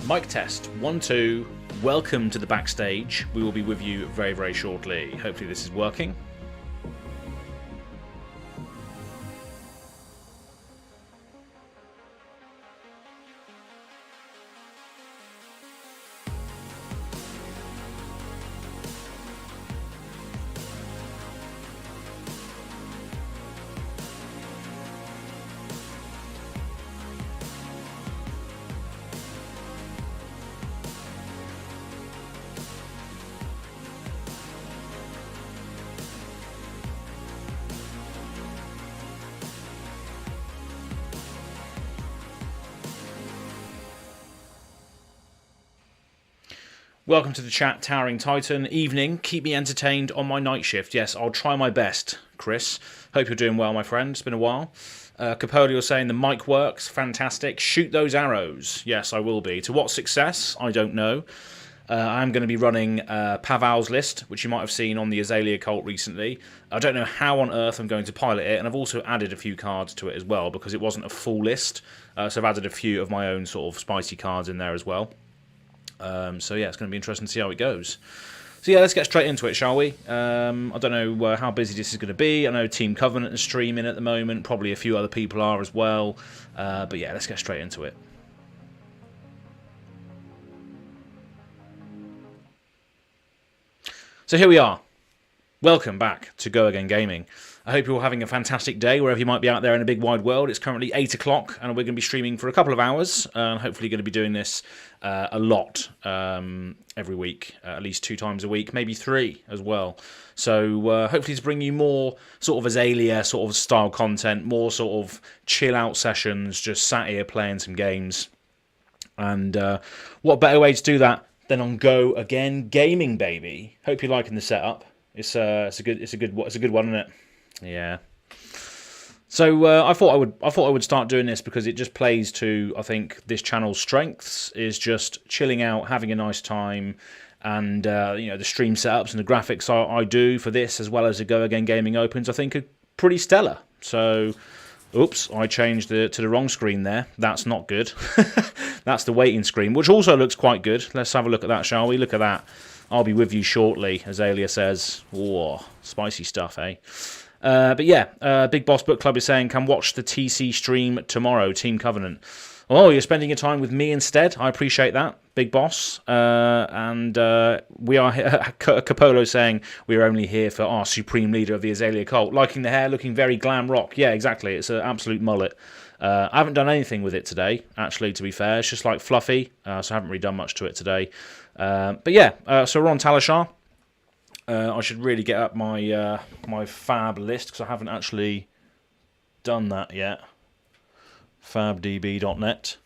Mic test 1 2. Welcome to the backstage. We will be with you very, very shortly. Hopefully this is working. Welcome to the chat, Towering Titan. Evening, keep me entertained on my night shift. Yes, I'll try my best, Chris. Hope you're doing well, my friend. It's been a while. Capoli was saying the mic works. Fantastic. Shoot those arrows. Yes, I will be. To what success? I don't know. I'm going to be running Paval's list, which you might have seen on the Azalea cult recently. I don't know how on earth I'm going to pilot it, and I've also added a few cards to it as well, because it wasn't a full list. So I've added a few of my own sort of spicy cards in there as well. So yeah, it's going to be interesting to see how it goes. So yeah, let's get straight into it, shall we? I don't know how busy this is going to be. I know Team Covenant is streaming at the moment. Probably a few other people are as well. But yeah, let's get straight into it. So here we are. Welcome back to GoAgainGaming. I hope you're all having a fantastic day wherever you might be out there in the big wide world. It's currently 8 o'clock and we're going to be streaming for a couple of hours. Hopefully going to be doing this a lot every week, at least 2 times a week, maybe 3 as well. So hopefully to bring you more sort of Azalea sort of style content, more sort of chill out sessions, just sat here playing some games. And what better way to do that than on GoAgainGaming, baby? Hope you're liking the setup. It's a good one, isn't it? Yeah. So I thought I would start doing this because it just plays to, I think, this channel's strengths is just chilling out, having a nice time, and you know, the stream setups and the graphics I do for this as well as the GoAgainGaming opens, I think are pretty stellar. So, oops, I changed to the wrong screen there. That's not good. That's the waiting screen, which also looks quite good. Let's have a look at that, shall we? Look at that. I'll be with you shortly, Azalea says. Whoa, spicy stuff, eh? But yeah, Big Boss Book Club is saying, can watch the TC stream tomorrow, Team Covenant. Oh, you're spending your time with me instead. I appreciate that, Big Boss. And we are Capolo saying we are only here for our supreme leader of the Azalea cult. Liking the hair, looking very glam rock. Yeah, exactly. It's an absolute mullet. I haven't done anything with it today, actually, to be fair. It's just like fluffy, so I haven't really done much to it today. But yeah, so we're on Talishar. I should really get up my my fab list because I haven't actually done that yet. Fabdb.net.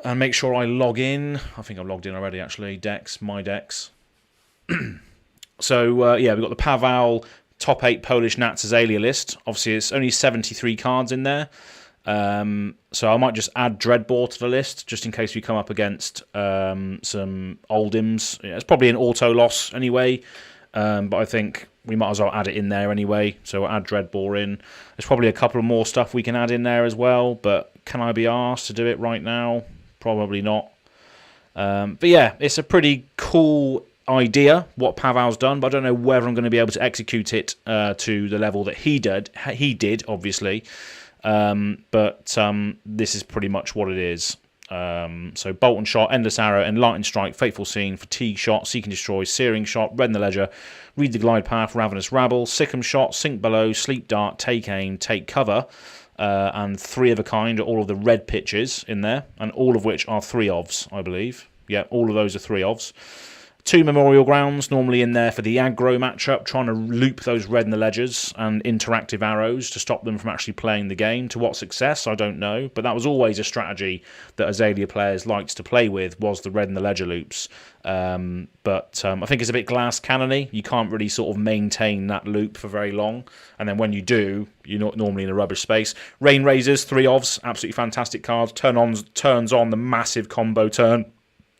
And make sure I log in. I think I've logged in already, actually. Decks, my decks. So, yeah, we've got the Paval top 8 Polish Nats Azalea list. Obviously, it's only 73 cards in there. So I might just add Dreadbore to the list, just in case we come up against some Oldims. Yeah, it's probably an auto loss anyway, but I think we might as well add it in there anyway. So we'll add Dreadbore in. There's probably a couple of more stuff we can add in there as well, but can I be asked to do it right now? Probably not. But yeah, it's a pretty cool idea what Paval's done, but I don't know whether I'm going to be able to execute it to the level that he did. He did, obviously. But this is pretty much what it is. So Bolt and Shot, Endless Arrow, Enlightened Strike, Fateful Scene, Fatigue Shot, Seek and Destroy, Searing Shot, Red in the Ledger, Read the Glide Path, Ravenous Rabble, Sick'em Shot, Sink Below, Sleep Dart, Take Aim, Take Cover, and 3 of a kind are all of the red pitches in there, and all of which are 3-ofs, I believe. Yeah, all of those are 3-ofs. 2 Memorial Grounds, normally in there for the aggro matchup, trying to loop those red in the ledgers and interactive arrows to stop them from actually playing the game. To what success, I don't know, but that was always a strategy that Azalea players liked to play with, was the red in the ledger loops. But I think it's a bit glass cannon-y. You can't really sort of maintain that loop for very long, and then when you do, you're not normally in a rubbish space. Rain Razors, 3-ofs, absolutely fantastic cards. Turns on the massive combo turn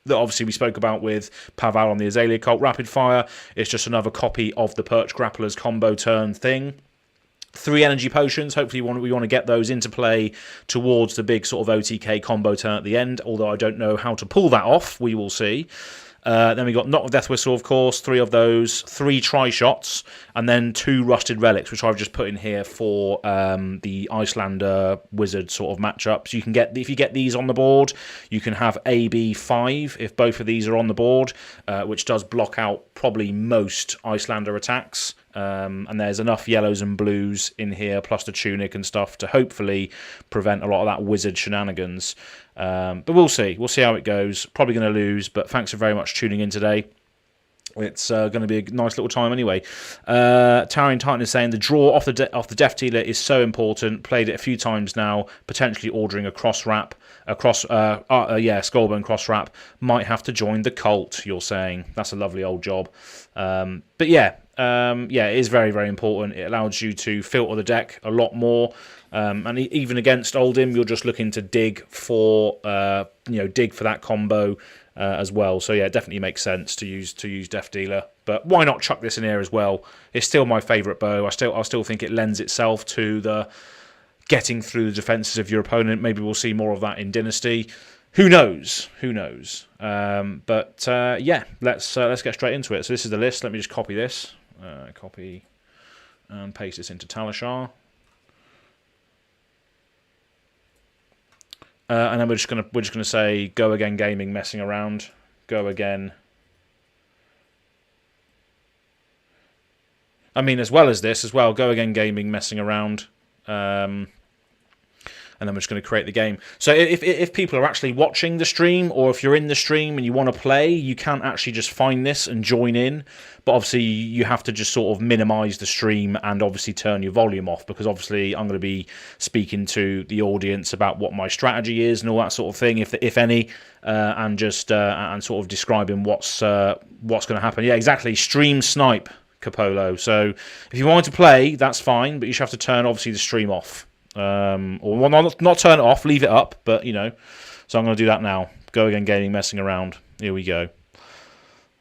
that obviously we spoke about with Paval on the Azalea cult. Rapid Fire is just another copy of the Perch Grappler's combo turn thing. 3 energy potions. Hopefully we want to get those into play towards the big sort of OTK combo turn at the end, although I don't know how to pull that off. We will see. Then we got Knock of Death Whistle, of course, 3 of those, 3 Tri-Shots, and then 2 Rusted Relics, which I've just put in here for the Icelander Wizard sort of matchups. You can get, if you get these on the board, you can have AB5 if both of these are on the board, which does block out probably most Icelander attacks. And there's enough yellows and blues in here, plus the tunic and stuff, to hopefully prevent a lot of that wizard shenanigans. But we'll see. We'll see how it goes. Probably going to lose, but thanks for very much tuning in today. It's going to be a nice little time anyway. Towering Titan is saying the draw off the Death Dealer is so important. Played it a few times now. Potentially ordering a cross wrap, Skullbone cross wrap. Might have to join the cult. You're saying that's a lovely old job. But yeah. It is very, very important. It allows you to filter the deck a lot more, and even against Oldhim, you're just looking to dig for that combo as well. So yeah, it definitely makes sense to use Death Dealer. But why not chuck this in here as well? It's still my favourite bow. I still think it lends itself to the getting through the defences of your opponent. Maybe we'll see more of that in Dynasty. Who knows? Who knows? Let's get straight into it. So this is the list. Let me just copy this. Copy and paste this into Talishar, and then we're just gonna say GoAgainGaming messing around. Go again. I mean, as well as this as well. GoAgainGaming messing around. And then we're just going to create the game. So if people are actually watching the stream, or if you're in the stream and you want to play, you can actually just find this and join in. But obviously you have to just sort of minimize the stream and obviously turn your volume off, because obviously I'm going to be speaking to the audience about what my strategy is and all that sort of thing, if any, and sort of describing what's going to happen. Yeah, exactly. Stream snipe, Capolo. So if you want to play, that's fine, but you should have to turn obviously the stream off. Or not turn it off, leave it up, but so I'm going to do that now. GoAgainGaming messing around. Here we go.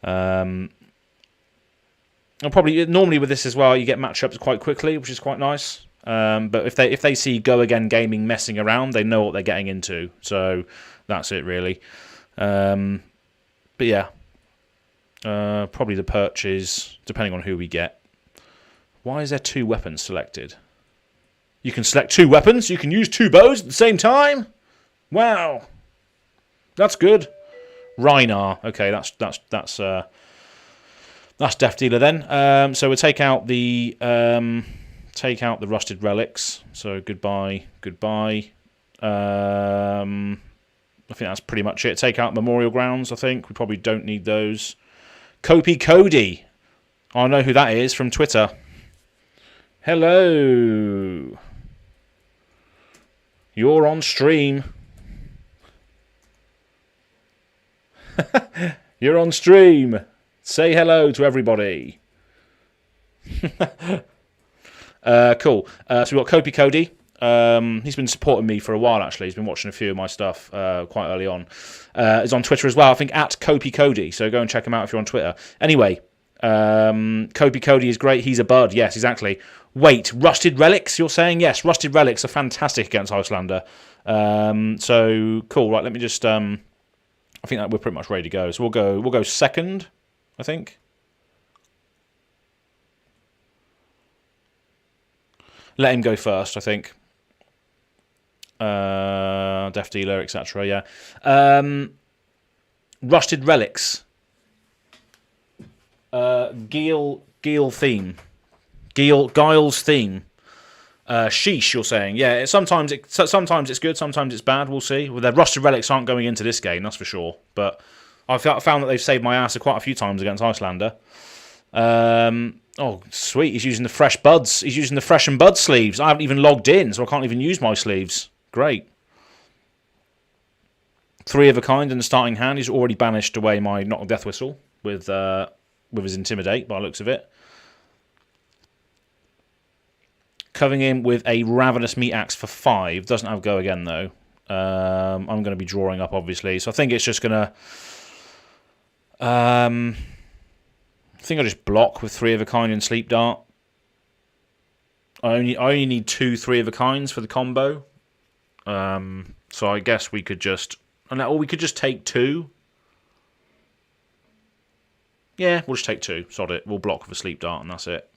I'll probably normally with this as well, you get matchups quite quickly, which is quite nice. But if they see GoAgainGaming messing around, they know what they're getting into. So that's it really. But yeah, probably the perch is depending on who we get. Why is there 2 weapons selected? You can select 2 weapons. You can use 2 bows at the same time. Wow, that's good. Rhinar. Okay, that's Death Dealer then. So we'll take out the Rusted Relics. So goodbye. I think that's pretty much it. Take out Memorial Grounds. I think we probably don't need those. Cody. I know who that is from Twitter. Hello. You're on stream. You're on stream. Say hello to everybody. Cool. So we've got Cody. He's been supporting me for a while, actually. He's been watching a few of my stuff quite early on. He's on Twitter as well, I think, at Cody. So go and check him out if you're on Twitter. Anyway, Cody is great. He's a bud. Yes, exactly. Wait, Rusted Relics, you're saying? Yes, Rusted Relics are fantastic against Icelander. So, cool. Right, let me just... I think that we're pretty much ready to go. So we'll go second, I think. Let him go first, I think. Death Dealer, etc. Yeah. Rusted Relics. Geel theme. Guile's theme. Sheesh, you're saying. Yeah, sometimes it's good, sometimes it's bad, we'll see. Well, their Rusted Relics aren't going into this game, that's for sure. But I've found that they've saved my ass quite a few times against Icelander. Oh, sweet, he's using the fresh buds. He's using the fresh and bud sleeves. I haven't even logged in, so I can't even use my sleeves. Great. 3 of a kind in the starting hand. He's already banished away my Knock of Death Whistle with his Intimidate, by the looks of it. Covering him with a Ravenous Meat Axe for 5. Doesn't have Go Again, though. I'm going to be drawing up, obviously. So I think it's just going to... I think I'll just block with 3 of a kind and Sleep Dart. I only need 2 3-of-a-kinds for the combo. So I guess we could just... Or we could just take 2. Yeah, we'll just take 2. Sod it. We'll block with a sleep dart and that's it.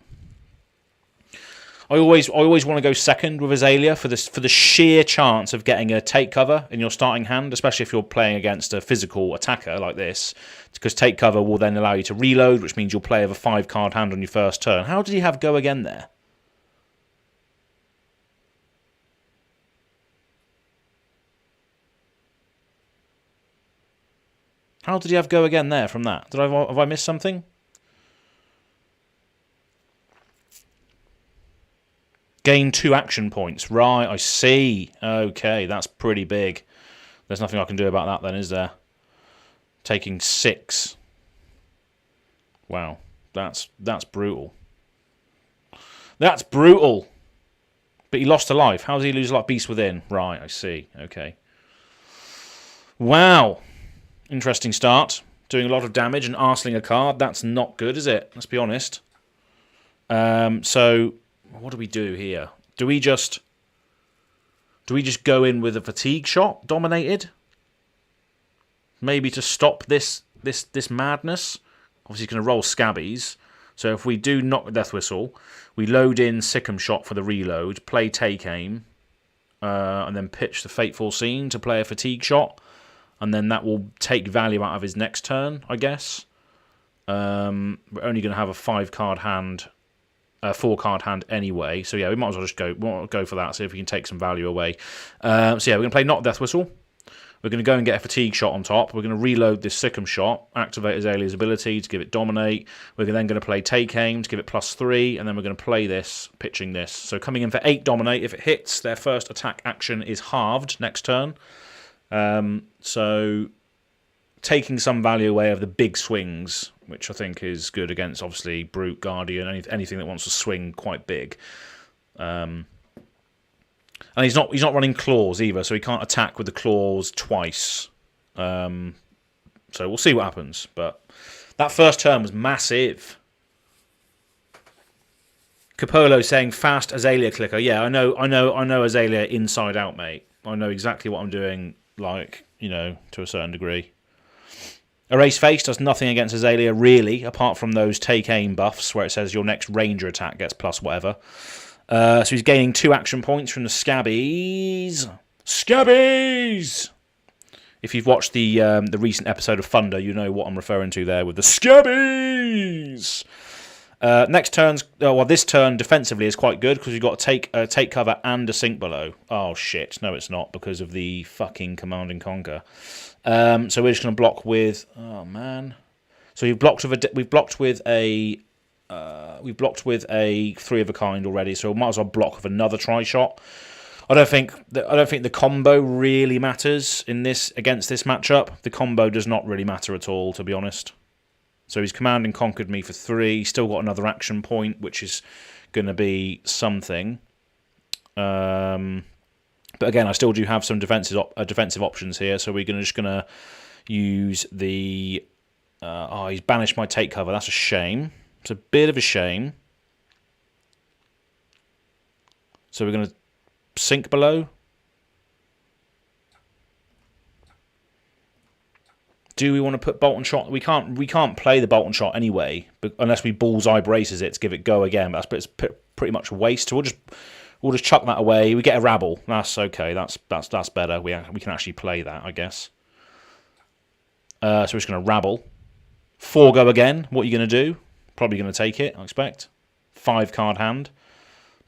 I always want to go second with Azalea for the sheer chance of getting a take cover in your starting hand, especially if you're playing against a physical attacker like this, because take cover will then allow you to reload, which means you'll play with a 5-card hand on your first turn. How did he have go again there? How did he have go again there from that? Have I missed something? Gain 2 action points. Right, I see. Okay, that's pretty big. There's nothing I can do about that then, is there? Taking 6. Wow, that's brutal. That's brutal. But he lost a life. How does he lose a life? Beast Within. Right, I see. Okay. Wow. Interesting start. Doing a lot of damage and arseling a card. That's not good, is it? Let's be honest. So... what do we do here? Do we just go in with a fatigue shot dominated? Maybe to stop this madness. Obviously, he's going to roll Scabbies. So if we do knock Death Whistle, we load in Sick'em Shot for the reload, play Take Aim, and then pitch the Fateful Scene to play a fatigue shot, and then that will take value out of his next turn, I guess. We're only going to have a 5-card hand. 4-card hand anyway, so yeah, we might as well just go for that, see if we can take some value away. So yeah, we're going to play Not Death Whistle. We're going to go and get a fatigue shot on top. We're going to reload this Sick'em Shot, activate Azalea's ability to give it Dominate. We're then going to play Take Aim to give it +3, and then we're going to play this, pitching this. So coming in for 8 Dominate. If it hits, their first attack action is halved next turn. So taking some value away of the big swings, which I think is good against, obviously, Brute, Guardian, anything that wants to swing quite big. And he's not running Claws either, so he can't attack with the Claws twice. So we'll see what happens. But that first turn was massive. Capolo saying fast Azalea clicker. Yeah, I know Azalea inside out, mate. I know exactly what I'm doing, like, to a certain degree. Erase Face does nothing against Azalea, really, apart from those Take Aim buffs, where it says your next Ranger attack gets plus whatever. So he's gaining 2 action points from the Scabbies. Scabbies! If you've watched the recent episode of Thunder, you know what I'm referring to there with the Scabbies! Next turn's... well, this turn defensively is quite good, because you've got to take cover and a Sink Below. Oh, shit. No, it's not, because of the fucking Command and Conquer. So we're just going to block with... oh, man. So we've blocked with a 3-of-a-kind already, so we might as well block with another Tri-Shot. I don't think the combo really matters against this matchup. The combo does not really matter at all, to be honest. So he's Command and Conquered me for 3. Still got another action point, which is going to be something. But again, I still do have some defensive options here, so we're just going to use the... he's banished my take cover. That's a shame. It's a bit of a shame. So we're going to Sink Below. Do we want to put Bolt and Shot? We can't play the Bolt and Shot anyway, but unless we Bullseye Braces it to give it go again. But it's pretty much a waste. So we'll just chuck that away. We get a Rabble. That's okay. That's better. We can actually play that, I guess. So we're just going to Rabble. 4 go again. What are you going to do? Probably going to take it, I expect. 5-card hand.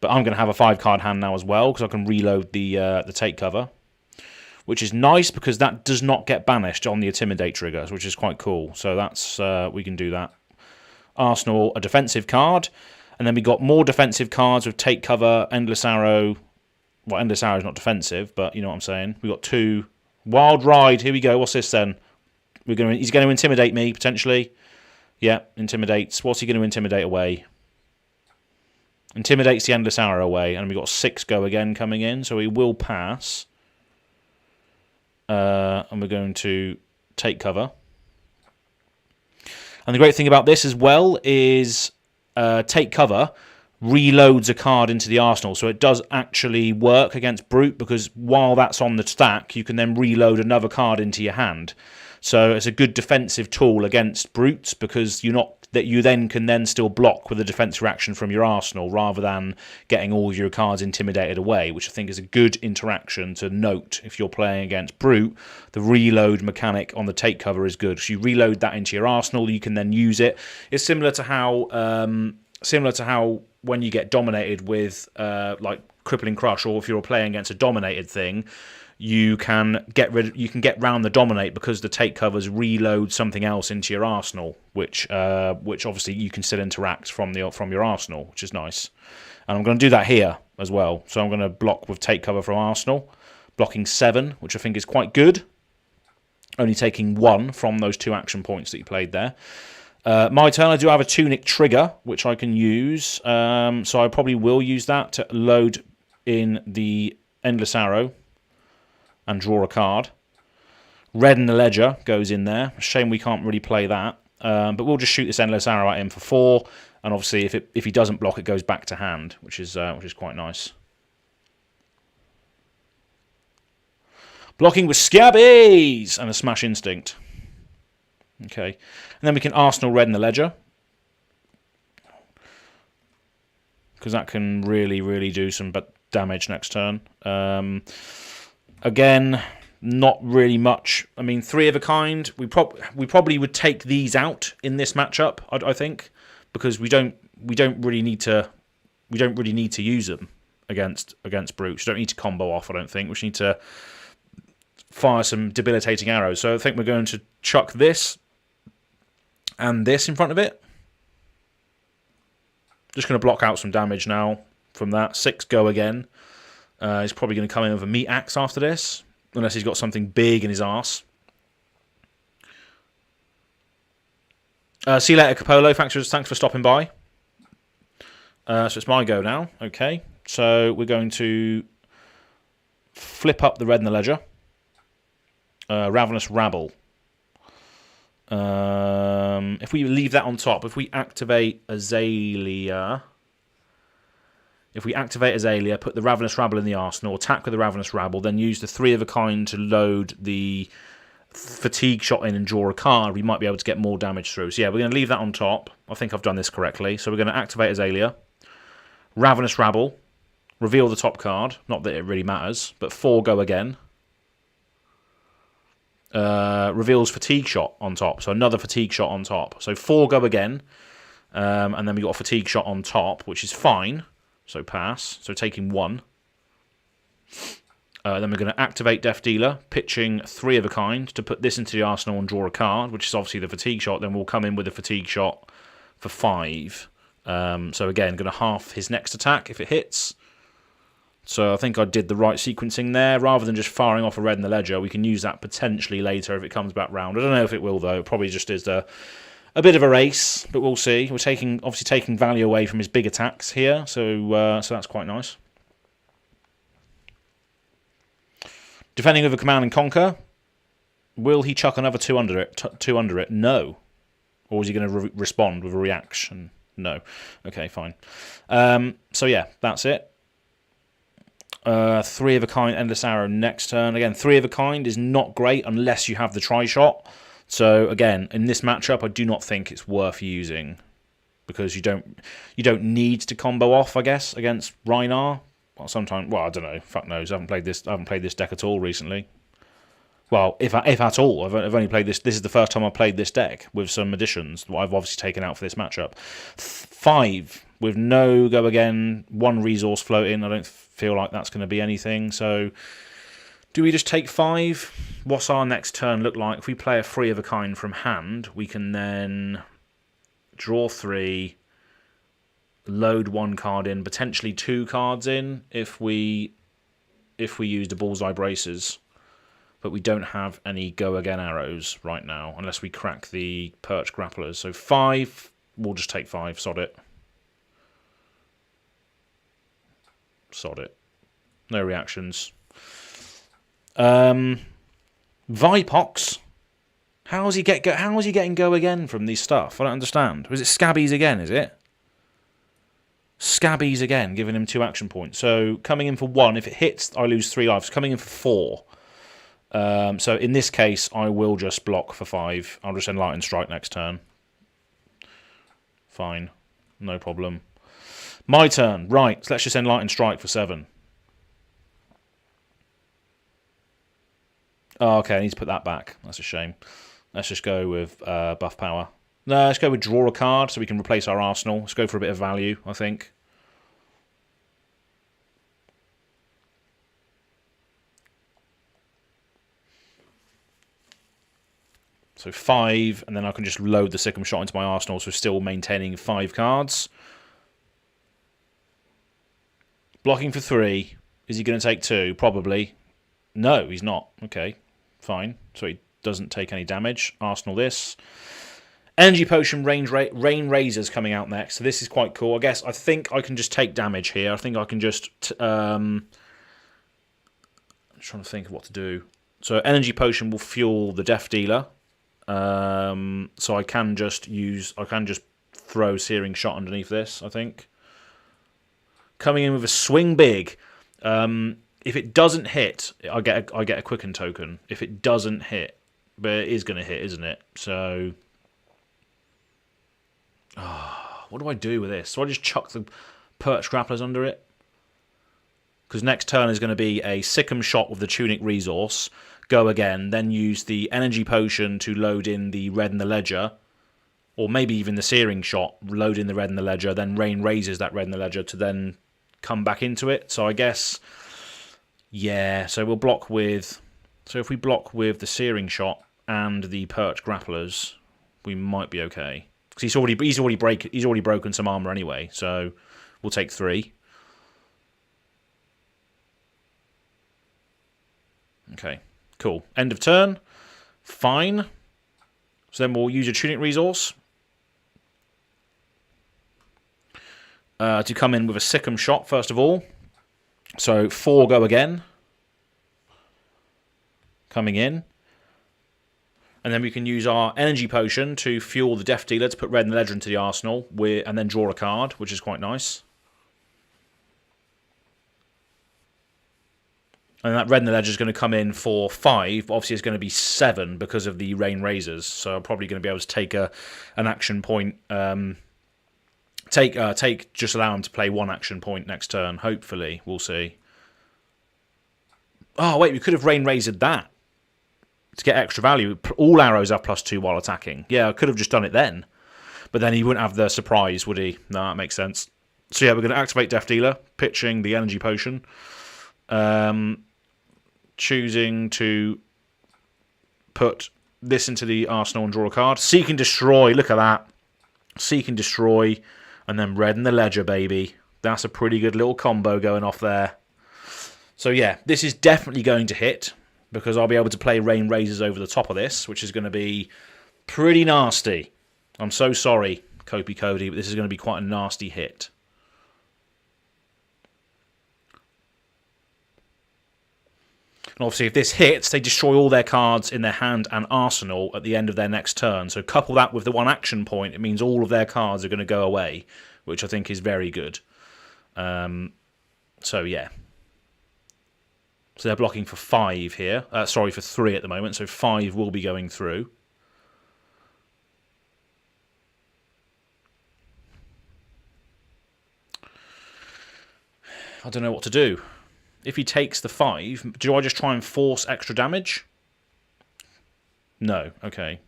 But I'm going to have a 5-card hand now as well, because I can reload the take cover. Which is nice, because that does not get banished on the Intimidate triggers, which is quite cool. So that's we can do that. Arsenal, a defensive card. And then we got more defensive cards with Take Cover, Endless Arrow. Well, Endless Arrow is not defensive, but you know what I'm saying. We got 2. Wild Ride, here we go. What's this then? He's going to intimidate me, potentially. Yeah, intimidates. What's he going to intimidate away? Intimidates the Endless Arrow away. And we got 6 go again coming in, so we will pass. And we're going to take cover. And the great thing about this as well is take cover reloads a card into the arsenal. So it does actually work against Brute, because while that's on the stack, you can then reload another card into your hand. So it's a good defensive tool against Brutes, because you then can still block with a defense reaction from your arsenal, rather than getting all of your cards intimidated away, which I think is a good interaction to note if you're playing against Brute. The reload mechanic on the take cover is good. So you reload that into your arsenal, you can then use it. It's similar to how when you get dominated with like Crippling Crush, or if you're playing against a dominated thing, you can get round the dominate, because the take covers reload something else into your arsenal, which obviously you can still interact from your arsenal, which is nice. And I'm going to do that here as well. So I'm going to block with take cover from arsenal, blocking 7, which I think is quite good. Only taking 1 from those 2 action points that you played there. My turn, I do have a Tunic trigger, which I can use. So I probably will use that to load in the Endless Arrow and draw a card. Red in the Ledger goes in there. Shame we can't really play that. But we'll just shoot this Endless Arrow at him for 4. And obviously, if he doesn't block, it goes back to hand, which is quite nice. Blocking with Scabbies and a Smash Instinct. Okay. And then we can Arsenal Red in the Ledger, because that can really, really do some damage next turn. Again, not really much. I mean, 3 of a kind. We probably would take these out in this matchup, I think, because we don't really need to use them against Brutes. We don't need to combo off. I don't think we just need to fire some debilitating arrows. So I think we're going to chuck this and this in front of it. Just going to block out some damage now from that. 6 go again. He's probably going to come in with a meat axe after this, unless he's got something big in his arse. See you later, Capolo. Thanks for stopping by. So it's my go now. Okay. So we're going to flip up the Red in the Ledger. Ravenous Rabble. If we leave that on top, if we activate Azalea... put the Ravenous Rabble in the arsenal, attack with the Ravenous Rabble, then use the 3 of a kind to load the fatigue shot in and draw a card, we might be able to get more damage through. So yeah, we're going to leave that on top. I think I've done this correctly. So we're going to activate Azalea, Ravenous Rabble, reveal the top card. Not that it really matters, but 4 go again. Reveals fatigue shot on top, so another fatigue shot on top. So 4 go again, and then we got a fatigue shot on top, which is fine. So pass. So taking 1. Then we're going to activate Death Dealer, pitching 3 of a kind to put this into the arsenal and draw a card, which is obviously the fatigue shot. Then we'll come in with a fatigue shot for 5. So again, going to half his next attack if it hits. So I think I did the right sequencing there. Rather than just firing off a Red in the Ledger, we can use that potentially later if it comes back round. I don't know if it will, though. It probably just is a bit of a race, but we'll see. We're obviously taking value away from his big attacks here, so that's quite nice. Defending with a Command and Conquer. Will he chuck another 2 under it? No. Or is he going to respond with a reaction? No. Okay, fine. So yeah, that's it. 3 of a kind, Endless Arrow next turn. Again, 3 of a kind is not great unless you have the tri-shot. So again, in this matchup, I do not think it's worth using, because you don't need to combo off, I guess, against Rhinar. Well, I don't know. Fuck knows. I haven't played this deck at all recently. Well, if at all, I've only played this. This is the first time I've played this deck with some additions that I've obviously taken out for this matchup. 5 with no go again, 1 resource floating. I don't feel like that's going to be anything. So, do we just take 5? What's our next turn look like? If we play a 3 of a kind from hand, we can then draw 3, load 1 card in, potentially 2 cards in if we use the Bullseye Braces. But we don't have any go again arrows right now, unless we crack the Perch Grapplers. So 5, we'll just take 5, sod it. Sod it. No reactions. Vipox. How is he getting go again from these stuff? I don't understand. Was it Scabbies again, is it? Scabbies again, giving him 2 action points. So coming in for 1, if it hits, I lose 3 lives. Coming in for 4. So in this case, I will just block for 5. I'll just Enlighten Strike next turn. Fine. No problem. My turn. Right, so let's just Enlighten Strike for 7. Oh, okay, I need to put that back. That's a shame. Let's just go with buff power. No, let's go with draw a card so we can replace our arsenal. Let's go for a bit of value, I think. So 5, and then I can just load the Sikkim Shot into my arsenal, so still maintaining 5 cards. Blocking for 3. Is he going to take 2? Probably. No, he's not. Okay, fine. So he doesn't take any damage. Arsenal this. Energy Potion, Rain Razors coming out next. So this is quite cool. I think I can just take damage here. I think I can just... I'm trying to think of what to do. So Energy Potion will fuel the Death Dealer. So I can just throw Searing Shot underneath this, I think. Coming in with a Swing Big. If it doesn't hit, I get a Quicken token. If it doesn't hit, but it is going to hit, isn't it? So... what do I do with this? Do I just chuck the Perch Grapplers under it? Because next turn is going to be a Sikkim Shot with the Tunic Resource. Go again, then use the Energy Potion to load in the Red and the Ledger. Or maybe even the Searing Shot, load in the Red and the Ledger, then Rain raises that Red and the Ledger to then come back into it. So I guess, yeah, so we'll block with... So if we block with the Searing Shot and the Perch Grapplers, we might be okay. Because he's already broken some armor anyway, so we'll take 3. Okay, cool. End of turn. Fine. So then we'll use a Tunic Resource to come in with a Sikkim Shot first of all. So 4 go again. Coming in. And then we can use our Energy Potion to fuel the Death Dealer to put Red and the Ledger into the arsenal, and then draw a card, which is quite nice. And that Red and the Ledger is going to come in for 5, but obviously it's going to be 7 because of the Rain Razors. So I'm probably going to be able to take an action point. Just allow him to play 1 action point next turn. Hopefully, we'll see. Oh wait, we could have Rain Razored that to get extra value. All arrows have +2 while attacking. Yeah, I could have just done it then. But then he wouldn't have the surprise, would he? No, that makes sense. So yeah, we're going to activate Death Dealer, pitching the Energy Potion. Choosing to put this into the arsenal and draw a card. Seek and Destroy, look at that. Seek and Destroy, and then Red and the Ledger, baby. That's a pretty good little combo going off there. So yeah, this is definitely going to hit, because I'll be able to play Rain Razors over the top of this, which is going to be pretty nasty. I'm so sorry, Copy Cody, but this is going to be quite a nasty hit. And obviously, if this hits, they destroy all their cards in their hand and arsenal at the end of their next turn. So couple that with the 1 action point, it means all of their cards are going to go away, which I think is very good. So yeah. So they're blocking for 5 here. Sorry, for 3 at the moment. So 5 will be going through. I don't know what to do. If he takes the 5, do I just try and force extra damage? No. Okay.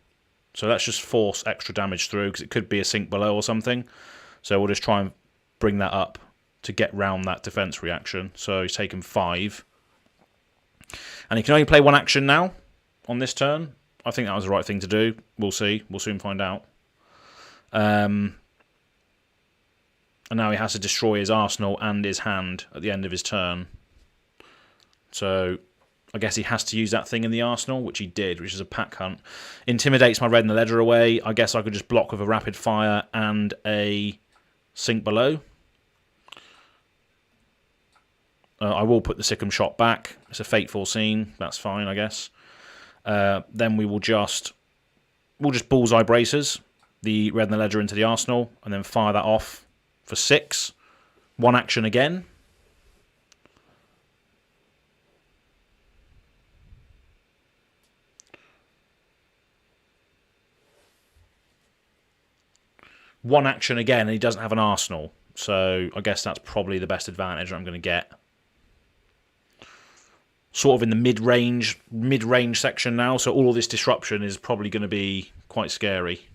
So let's just force extra damage through, because it could be a sink below or something. So we'll just try and bring that up to get round that defense reaction. So he's taken 5. And he can only play 1 action now on this turn. I think that was the right thing to do. We'll see. We'll soon find out. And now he has to destroy his arsenal and his hand at the end of his turn. So I guess he has to use that thing in the arsenal, which he did, which is a Pack Hunt. Intimidates my Red and the Ledger away. I guess I could just block with a Rapid Fire and a Sink Below. I will put the Sikkim Shot back. It's a fateful scene. That's fine, I guess. Then we'll just Bullseye Bracers the Red and the Ledger into the arsenal, and then fire that off for 6. One action again. One action again, and he doesn't have an arsenal. So I guess that's probably the best advantage I'm going to get. Sort of in the mid-range section now, so all of this disruption is probably going to be quite scary.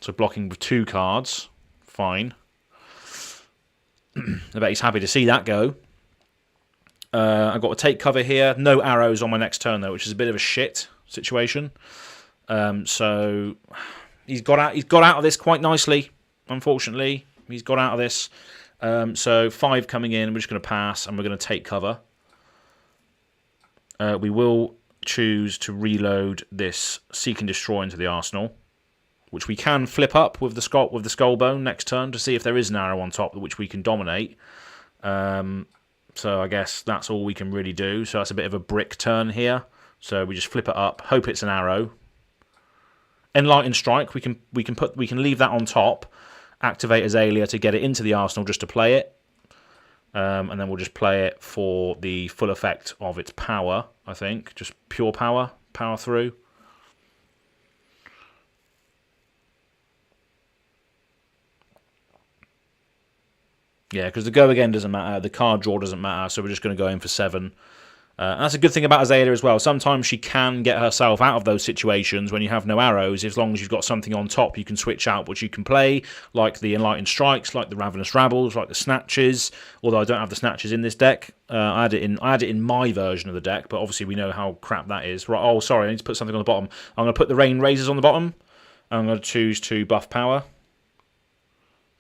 So blocking with 2 cards, fine. I bet he's happy to see that go. I've got to take cover here. No arrows on my next turn though, which is a bit of a shit situation. So he's got out of this quite nicely. Unfortunately, he's got out of this. So 5 coming in. We're just going to pass, and we're going to take cover. We will choose to reload this Seek and Destroy into the arsenal, which we can flip up with the skull bone next turn to see if there is an arrow on top which we can dominate. So I guess that's all we can really do. So that's a bit of a brick turn here. So we just flip it up, hope it's an arrow. Enlightened Strike, we can leave that on top. Activate Azalea to get it into the arsenal just to play it. And then we'll just play it for the full effect of its power, I think. Just pure power through. Yeah, because the go again doesn't matter, the card draw doesn't matter, so we're just going to go in for 7. And that's a good thing about Azalea as well. Sometimes she can get herself out of those situations when you have no arrows. As long as you've got something on top, you can switch out which you can play, like the Enlightened Strikes, like the Ravenous Rabbles, like the Snatches. Although I don't have the Snatches in this deck. I had it in my version of the deck, but obviously we know how crap that is. Right? Oh, sorry, I need to put something on the bottom. I'm going to put the Rain Razors on the bottom. I'm going to choose to buff power.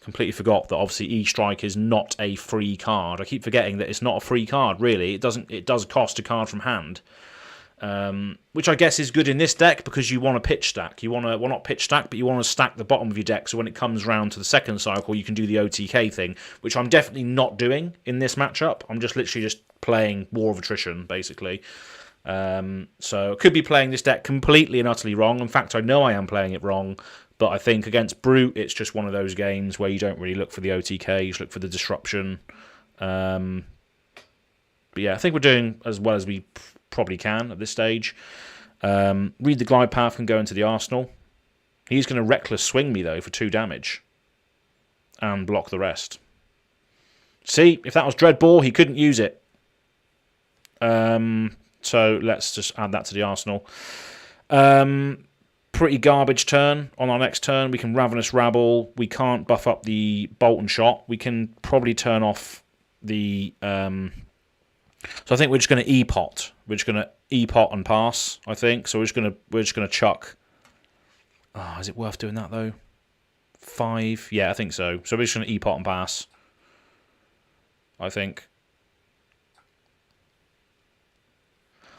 Completely forgot that obviously E-Strike is not a free card. I keep forgetting that it's not a free card, really. It does cost a card from hand. Which I guess is good in this deck because you want to pitch stack. You want to, well, not pitch stack, but you want to stack the bottom of your deck so when it comes round to the second cycle you can do the OTK thing, which I'm definitely not doing in this matchup. I'm just literally just playing War of Attrition, basically. So I could be playing this deck completely and utterly wrong. In fact, I know I am playing it wrong. But I think against Brute, it's just one of those games where you don't really look for the OTK, you just look for the disruption. But yeah, I think we're doing as well as we probably can at this stage. Read the Glide Path and go into the arsenal. He's going to Reckless Swing me, though, for 2 damage. And block the rest. See, if that was Dreadball, he couldn't use it. So let's just add that to the arsenal. Pretty garbage turn. On our next turn, we can Ravenous Rabble. We can't buff up the Bolt and Shot. We can probably turn off the... So I think we're just going to E-Pot. We're just going to E-Pot and pass, I think. So we're just going to chuck... Oh, is it worth doing that, though? 5? Yeah, I think so. So we're just going to E-Pot and pass, I think.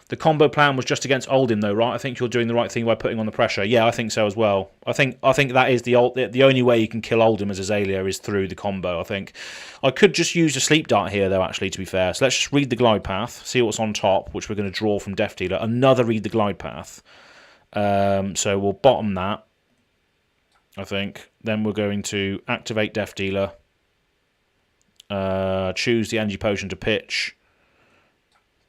The combo plan was just against Oldhim, though, right? I think you're doing the right thing by putting on the pressure. Yeah, I think so as well. I think that is the only way you can kill Oldhim as Azalea is through the combo, I think. I could just use a Sleep Dart here, though, actually, to be fair. So let's just read the Glide Path, see what's on top, which we're going to draw from Death Dealer. Another read the Glide Path. So we'll bottom that, I think. Then we're going to activate Death Dealer. Choose the Energy Potion to pitch.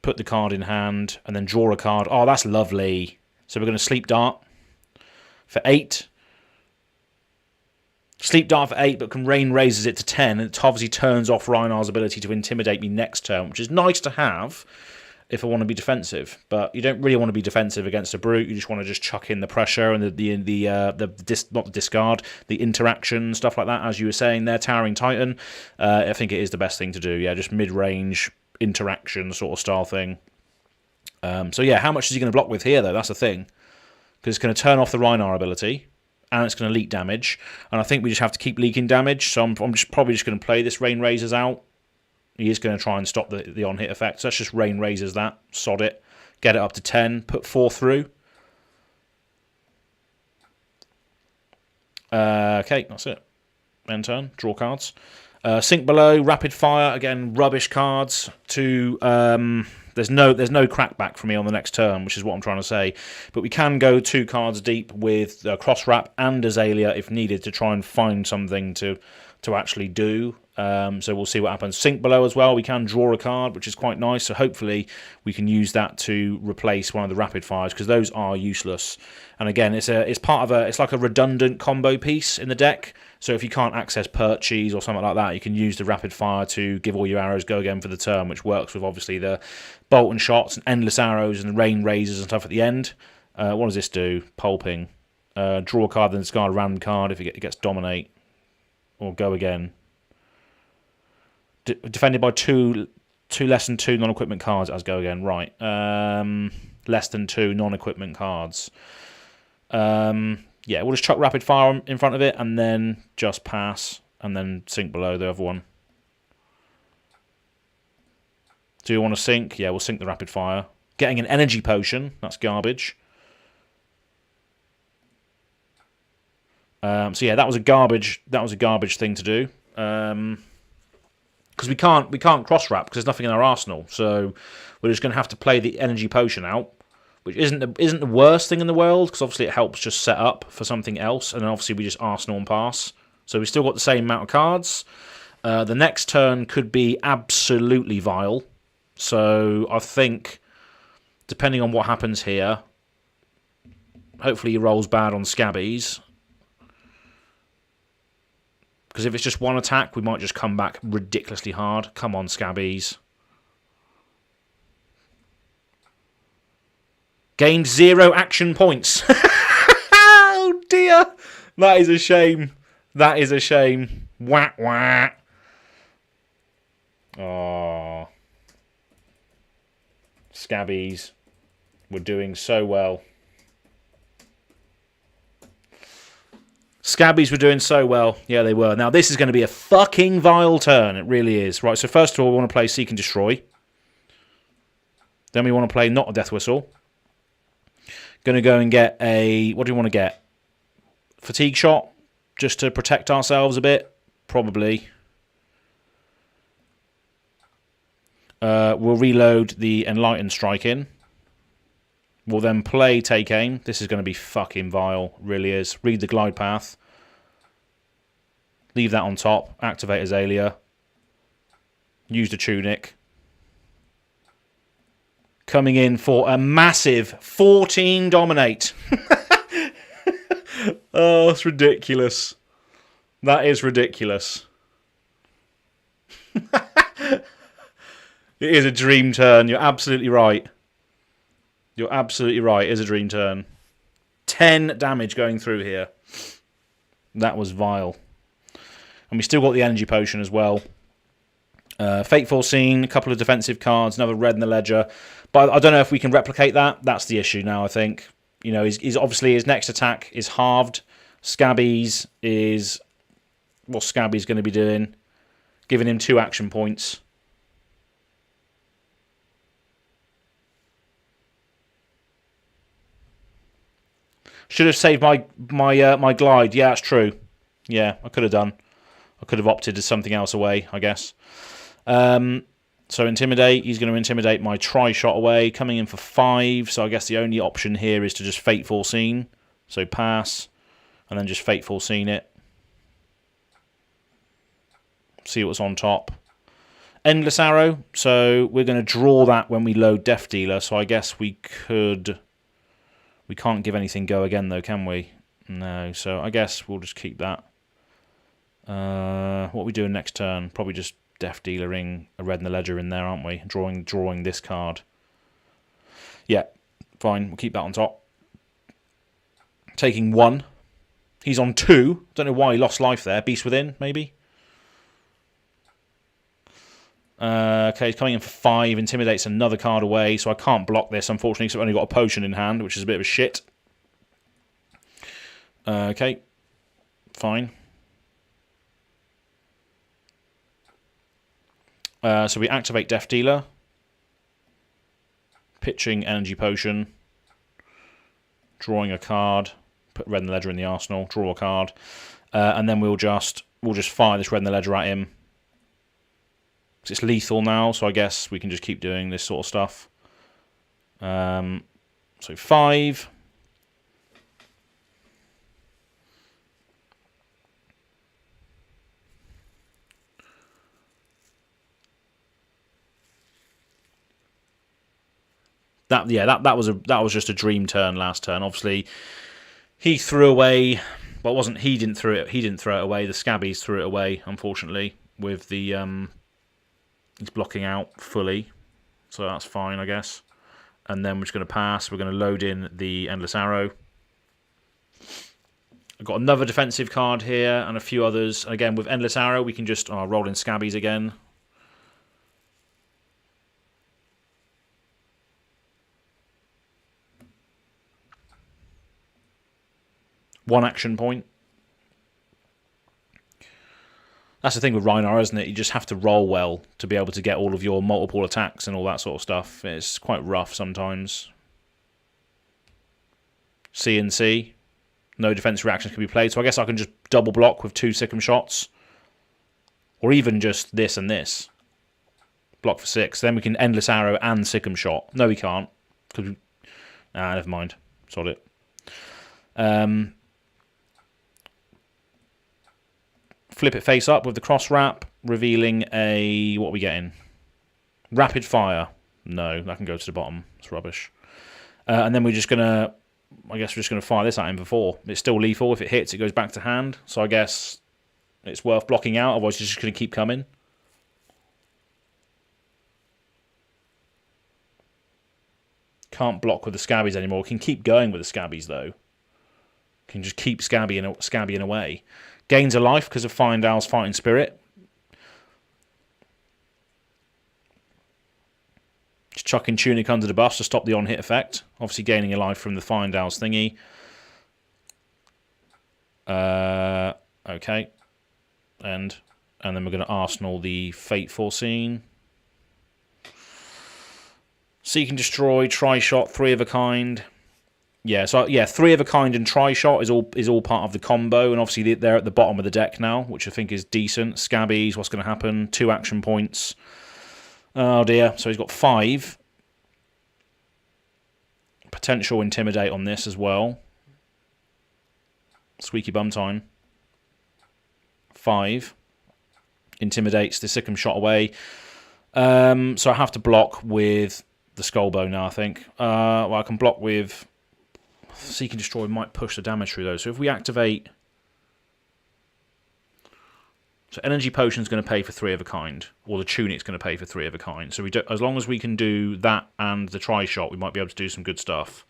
Put the card in hand, and then draw a card. Oh, that's lovely. So we're going to Sleep Dart for 8. Sleep Dart for 8, but can Rain raises it to 10, and it obviously turns off Rhinar's ability to intimidate me next turn, which is nice to have if I want to be defensive. But you don't really want to be defensive against a Brute. You just want to just chuck in the pressure and not the discard, the interaction, stuff like that, as you were saying there, Towering Titan. I think it is the best thing to do. Yeah, just mid-range interaction sort of style thing. So yeah, how much is he going to block with here, though? That's the thing. Because it's going to turn off the Rhinar ability, and it's going to leak damage. And I think we just have to keep leaking damage, so I'm probably just going to play this Rain Razors out. He is going to try and stop the on-hit effect. So let's just Rain Razors that, sod it. Get it up to 10, put 4 through. Okay, that's it. End turn, draw cards. Sink Below, Rapid Fire, again, rubbish cards. There's no crackback for me on the next turn, which is what I'm trying to say. But we can go 2 cards deep with Cross Wrap and Azalea if needed to try and find something to actually do. So we'll see what happens. Sink below as well. We can draw a card, which is quite nice. So hopefully we can use that to replace one of the rapid fires, because those are useless. And again, it's like a redundant combo piece in the deck. So if you can't access Perchies or something like that, you can use the rapid fire to give all your arrows go again for the turn, which works with obviously the bolt and shots and endless arrows and the rain razors and stuff at the end. What does this do? Pulping. Draw a card, then discard a random card if it gets dominate, or go again. Defended by two less than 2 non-equipment cards as go again. Right. Less than 2 non-equipment cards. Yeah, we'll just chuck rapid fire in front of it and then just pass and then sink below the other one. Do you want to sink? Yeah, we'll sink the rapid fire. Getting an energy potion, that's garbage. So yeah, that was a garbage thing to do. Because we can't cross wrap because there's nothing in our arsenal. So we're just going to have to play the energy potion out, which isn't the worst thing in the world, because obviously it helps just set up for something else, and then obviously we just arsenal and pass. So we've still got the same amount of cards. The next turn could be absolutely vile. So I think, depending on what happens here, hopefully he rolls bad on Scabbies. Because if it's just one attack, we might just come back ridiculously hard. Come on, Scabbies. Gained 0 action points. Oh dear. That is a shame. That is a shame. Wah, wah. Oh. Scabbies were doing so well. Scabbies were doing so well. Yeah, they were. Now, this is going to be a fucking vile turn. It really is. Right, so first of all, we want to play Seek and Destroy. Then we want to play Not a Death Whistle. Going to go and get a... What do we want to get? Fatigue Shot, just to protect ourselves a bit? Probably. We'll reload the Enlightened Strike in. We'll then play Take Aim. This is going to be fucking vile. Really is. Read the Glide Path. Leave that on top. Activate Azalea. Use the Tunic. Coming in for a massive 14 Dominate. Oh, it's ridiculous. That is ridiculous. It is a dream turn. You're absolutely right. You're absolutely right. It is a dream turn. 10 damage going through here. That was vile. And we still got the energy potion as well. Fateful Scene, a couple of defensive cards, another red in the ledger. But I don't know if we can replicate that. That's the issue now, I think. You know, he's obviously his next attack is halved. Scabbies is... What's Scabbies going to be doing? Giving him 2 action points. Should have saved my glide. Yeah, that's true. Yeah, I could have done. I could have opted to something else away, I guess. So Intimidate. He's going to intimidate my Tri-Shot away, coming in for 5. So I guess the only option here is to just Fateful Scene. So pass, and then just Fateful Scene it. See what's on top. Endless Arrow. So we're going to draw that when we load Death Dealer. So I guess we could... We can't give anything go again, though, can we? No, so I guess we'll just keep that. What are we doing next turn? Probably just Death Dealering a red in the ledger in there, aren't we? Drawing this card. Yeah, fine. We'll keep that on top. Taking 1. He's on 2. Don't know why he lost life there. Beast Within, maybe? Okay, he's coming in for 5, intimidates another card away, so I can't block this, unfortunately, because I've only got a potion in hand, which is a bit of a shit. Okay, fine. So we activate Death Dealer, pitching Energy Potion, drawing a card, put red in the ledger in the arsenal, draw a card, and then we'll just fire this red in the ledger at him. It's lethal now, so I guess we can just keep doing this sort of stuff. So 5. That was just a dream turn last turn. Obviously, he threw away. Well, it wasn't he didn't throw it. He didn't throw it away. The scabbies threw it away. Unfortunately, with the he's blocking out fully, so that's fine, I guess. And then we're just going to pass. We're going to load in the Endless Arrow. I've got another defensive card here and a few others. Again, with Endless Arrow, we can just roll in scabbies again. One action point. That's the thing with Rhinar, isn't it? You just have to roll well to be able to get all of your multiple attacks and all that sort of stuff. It's quite rough sometimes. C and C. No defensive reactions can be played, so I guess I can just double block with 2 Sikkim shots. Or even just this and this. Block for 6. Then we can Endless Arrow and Sikkim shot. No, we can't. Never mind. Sod it. Flip it face up with the cross wrap, revealing a... What are we getting? Rapid fire. No, that can go to the bottom. It's rubbish. And then we're just going to... I guess we're just going to fire this at him for 4. It's still lethal. If it hits, it goes back to hand. So I guess it's worth blocking out. Otherwise, it's just going to keep coming. Can't block with the scabbies anymore. Can keep going with the scabbies, though. Can just keep scabbying away. Gains a life because of Fyendal's Fighting Spirit. Just chucking Tunic under the bus to stop the on-hit effect. Obviously gaining a life from the Fyendal's thingy. Okay. And then we're going to Arsenal the Fate Foreseen. Seek and Destroy, Tri-Shot, 3 of a kind. Yeah, so yeah, 3 of a kind and Tri-Shot is all part of the combo, and obviously they're at the bottom of the deck now, which I think is decent. Scabbies, what's going to happen? 2 action points. Oh dear, so he's got 5. Potential Intimidate on this as well. Squeaky bum time. 5. Intimidates the Sikkim shot away. So I have to block with the Skullbow now, I think. Well, I can block with... Seek and Destroy might push the damage through, though. So if we activate... So Energy Potion's going to pay for 3 of a kind. Or the Tunic's going to pay for 3 of a kind. So as long as we can do that and the Tri-Shot, we might be able to do some good stuff.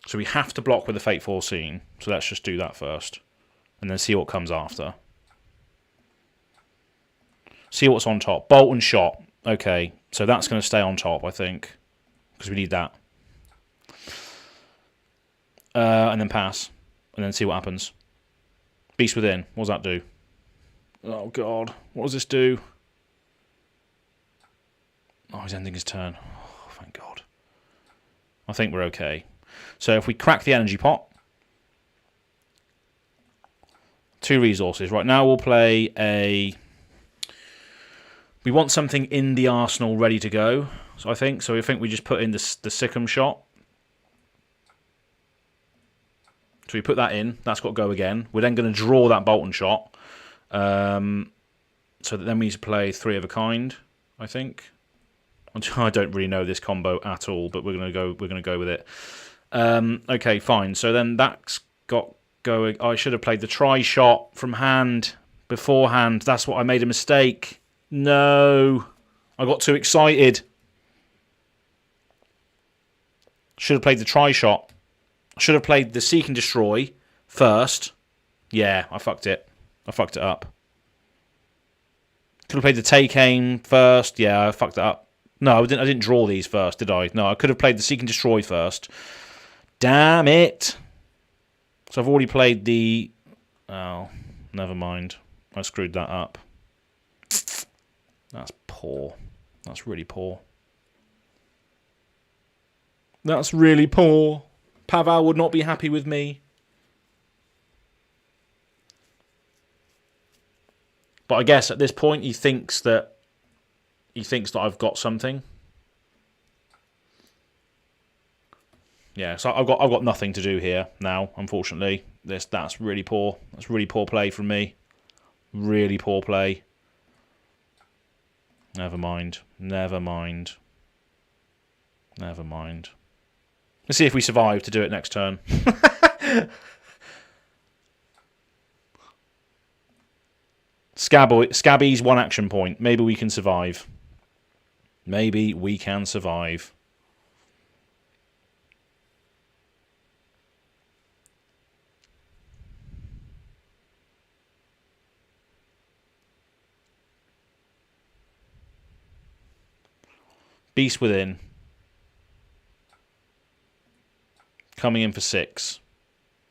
So we have to block with the Fate Foreseen. So let's just do that first. And then see what comes after. See what's on top. Bolt and Shot. Okay, so that's going to stay on top, I think. Because we need that. And then pass. And then see what happens. Beast Within. What does that do? Oh, God. What does this do? Oh, he's ending his turn. Oh, thank God. I think we're okay. So if we crack the energy pot. 2 resources. Right now we'll play a... We want something in the arsenal ready to go. So I think we just put in the Sikkim shot. So we put that in. That's got to go again. We're then going to draw that Bolt and Shot. So that then we need to play 3 of a kind, I think. I don't really know this combo at all, but we're going to go with it. Okay, fine. So then that's got going. I should have played the Tri-Shot from hand beforehand. That's what I made a mistake. No, I got too excited. Should have played the Tri-Shot. Should have played the Seek and Destroy first. Yeah, I fucked it. I fucked it up. Could have played the Take Aim first. Yeah, I fucked it up. No, I didn't draw these first, did I? No, I could have played the Seek and Destroy first. Damn it. So I've already played the... Oh, never mind. I screwed that up. That's poor. That's really poor. That's really poor. Pavel would not be happy with me. But I guess at this point he thinks that I've got something. Yeah, so I've got nothing to do here now, unfortunately. That's really poor. That's really poor play from me. Really poor play. Never mind. Never mind. Never mind. Let's see if we survive to do it next turn. Scabby's 1 action point. Maybe we can survive. Maybe we can survive. Beast Within. Coming in for 6.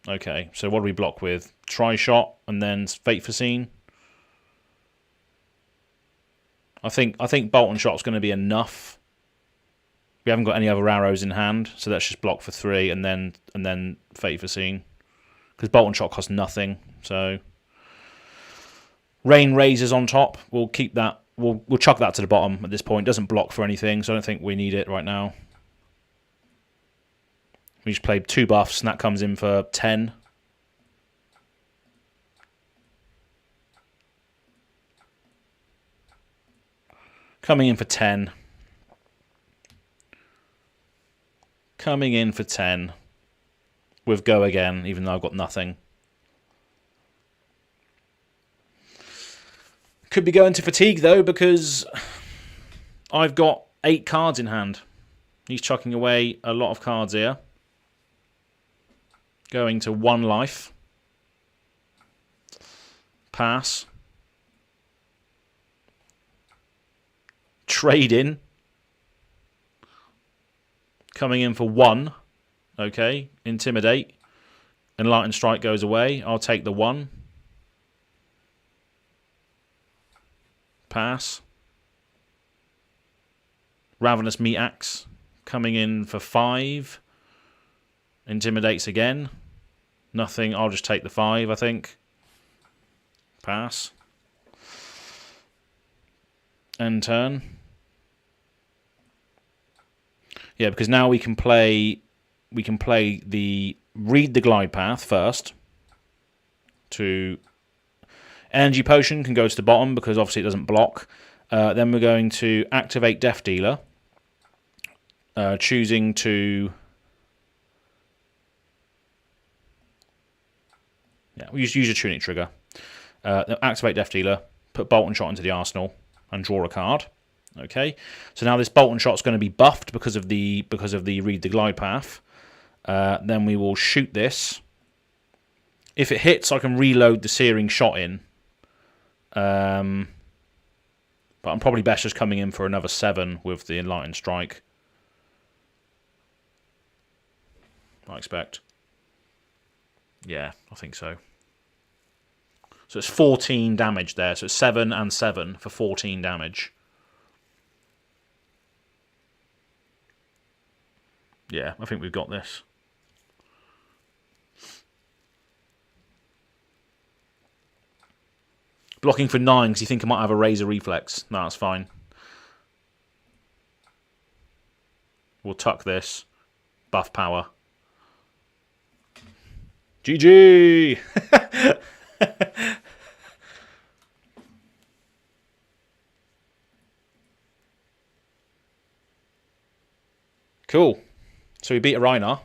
Okay, so what do we block with? Tri-shot and then Fate Foreseen. I think Bolt and Shot's going to be enough. We haven't got any other arrows in hand, so let's just block for 3 and then Fate Foreseen. Because Bolt and Shot cost nothing, so Rain Razors on top. We'll keep that. We'll chuck that to the bottom at this point. Doesn't block for anything, so I don't think we need it right now. We just played 2 buffs, and that comes in for 10. Coming in for 10. Coming in for 10. With Go Again, even though I've got nothing. Could be going to fatigue, though, because I've got 8 cards in hand. He's chucking away a lot of cards here. Going to 1 life. Pass. Trade in. Coming in for 1. Okay. Intimidate. Enlightened Strike goes away. I'll take the 1. Pass. Ravenous Meat Axe. Coming in for 5. Intimidates again. Nothing. I'll just take the 5, I think. Pass. End turn. Yeah, because now we can play the Read the Glide Path first. To Energy Potion can go to the bottom because obviously it doesn't block. Then we're going to activate Death Dealer. Choosing to we'll use a Tunic Trigger. Activate Death Dealer, put Bolt and Shot into the arsenal, and draw a card. Okay, so now this Bolt and Shot's going to be buffed because of the Read the Glide Path. Then we will shoot this. If it hits, I can reload the Searing Shot in. But I'm probably best just coming in for another 7 with the Enlightened Strike. I expect. Yeah, I think so. So it's 14 damage there. So it's 7 and 7 for 14 damage. Yeah, I think we've got this. Blocking for 9 because you think I might have a Razor Reflex. No, that's fine. We'll tuck this. Buff power. GG! Cool. So we beat a Rhinar.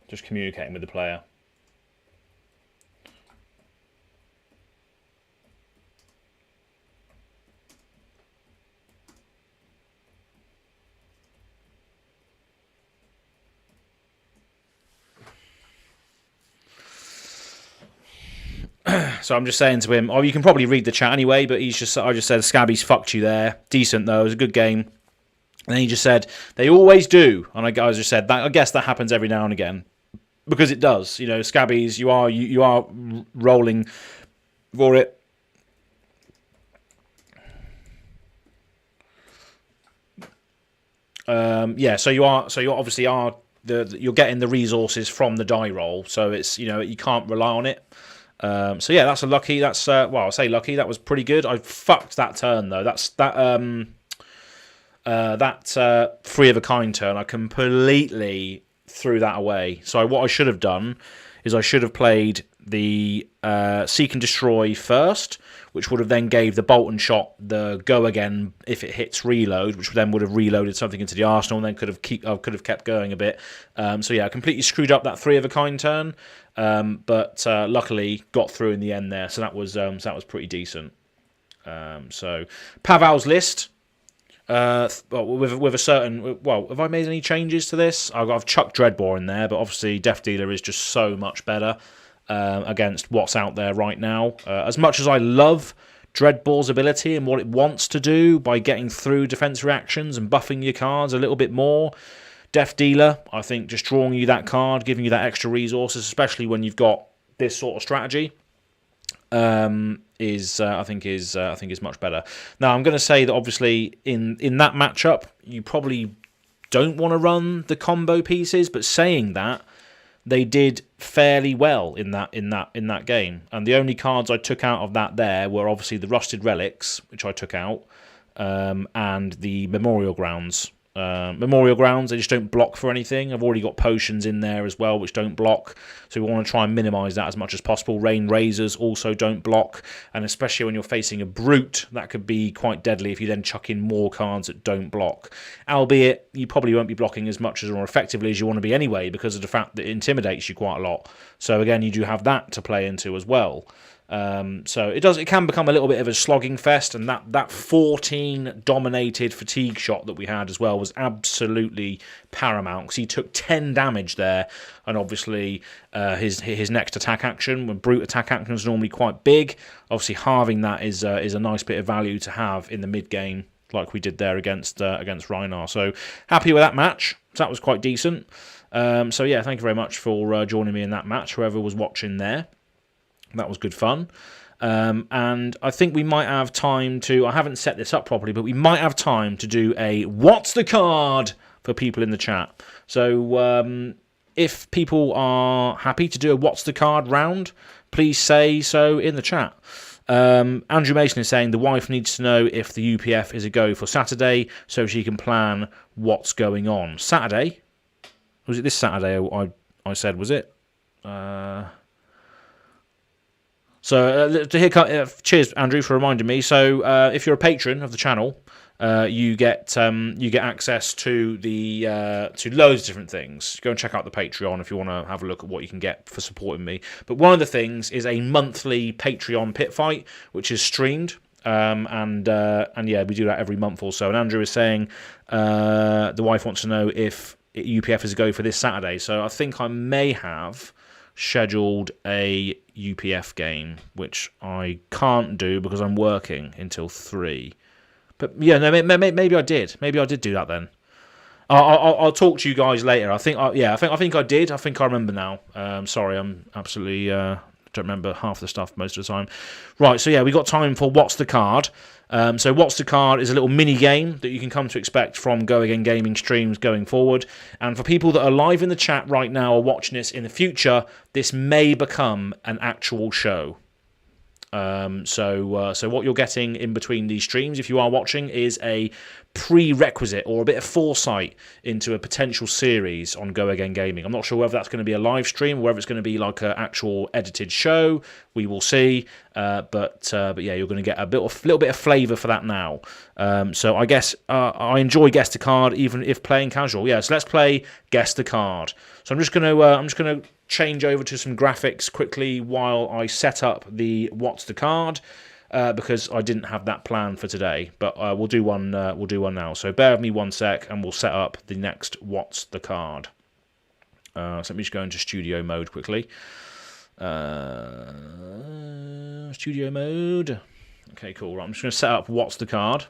Just communicating with the player. So I'm just saying to him, oh, you can probably read the chat anyway, but I just said, Scabby's fucked you there. Decent, though. It was a good game. And then he just said, they always do. And I just said, I guess that happens every now and again. Because it does. You know, Scabbies, you are rolling for it. Yeah, so you obviously are you're getting the resources from the die roll, so it's you can't rely on it. So yeah, that's a lucky. That's well, I'll say lucky. That was pretty good. I fucked that turn though. That three of a kind turn. I completely threw that away. So what I should have done is I should have played the Seek and Destroy first, which would have then gave the bolt and shot the go again if it hits reload, which then would have reloaded something into the arsenal, and then could have kept going a bit. So yeah, I completely screwed up that three of a kind turn, but luckily got through in the end there. So that was pretty decent. So Pavel's list. With a certain, well, have I made any changes to this? I've chucked Dreadbore in there, but obviously Death Dealer is just so much better against what's out there right now. As much as I love Dreadbore's ability and what it wants to do by getting through defense reactions and buffing your cards a little bit more, Death Dealer, I think just drawing you that card, giving you that extra resources, especially when you've got this sort of strategy, is much better. Now I'm going to say that obviously in that matchup you probably don't want to run the combo pieces, but saying that, they did fairly well in that game, and the only cards I took out of that there were obviously the Rusted Relics, which I took out, and the Memorial Grounds. Memorial Grounds, they just don't block for anything. I've already got potions in there as well, which don't block, so we want to try and minimise that as much as possible. Rain Razors also don't block, and especially when you're facing a Brute, that could be quite deadly if you then chuck in more cards that don't block. Albeit, you probably won't be blocking as much as or effectively as you want to be anyway, because of the fact that it intimidates you quite a lot. So again, you do have that to play into as well. So it can become a little bit of a slogging fest, and that 14 dominated fatigue shot that we had as well was absolutely paramount, because he took 10 damage there, and obviously his next attack action, when brute attack action is normally quite big, obviously halving that is a nice bit of value to have in the mid game, like we did there against Rhinar. So happy with that match. So that was quite decent. So yeah, thank you very much for joining me in that match, whoever was watching there. That was good fun. And I think we might have time to... I haven't set this up properly, but we might have time to do a What's the Card for people in the chat. So if people are happy to do a What's the Card round, please say so in the chat. Andrew Mason is saying the wife needs to know if the UPF is a go for Saturday so she can plan what's going on. Saturday? Was it this Saturday I said, was it? Cheers, Andrew, for reminding me. So, if you're a patron of the channel, you get access to to loads of different things. Go and check out the Patreon if you want to have a look at what you can get for supporting me. But one of the things is a monthly Patreon pit fight, which is streamed. And yeah, we do that every month or so. And Andrew is saying the wife wants to know if UPF is a go for this Saturday. So I think I may have scheduled a UPF game, which I can't do because I'm working until 3. But yeah, no, maybe I did. Maybe I did do that then. I'll talk to you guys later. I think I did. I think I remember now. Sorry, I'm absolutely don't remember half the stuff most of the time. Right, so yeah, we got time for What's the Card. So What's the Card is a little mini game that you can come to expect from GoAgainGaming streams going forward. And for people that are live in the chat right now or watching this in the future, this may become an actual show. So what you're getting in between these streams, if you are watching, is a prerequisite or a bit of foresight into a potential series on GoAgainGaming. I'm not sure whether that's going to be a live stream or whether it's going to be like an actual edited show. We will see. But yeah, you're going to get a little bit of flavour for that now. So I guess I enjoy Guess the Card even if playing casual. Yeah, so let's play Guess the Card. So I'm just going to change over to some graphics quickly while I set up the What's the Card, because I didn't have that plan for today, but we'll do one now. So bear with me 1 sec and we'll set up the next What's the Card. So let me just go into studio mode quickly. Studio mode. Okay, cool. Right, I'm just going to set up What's the Card.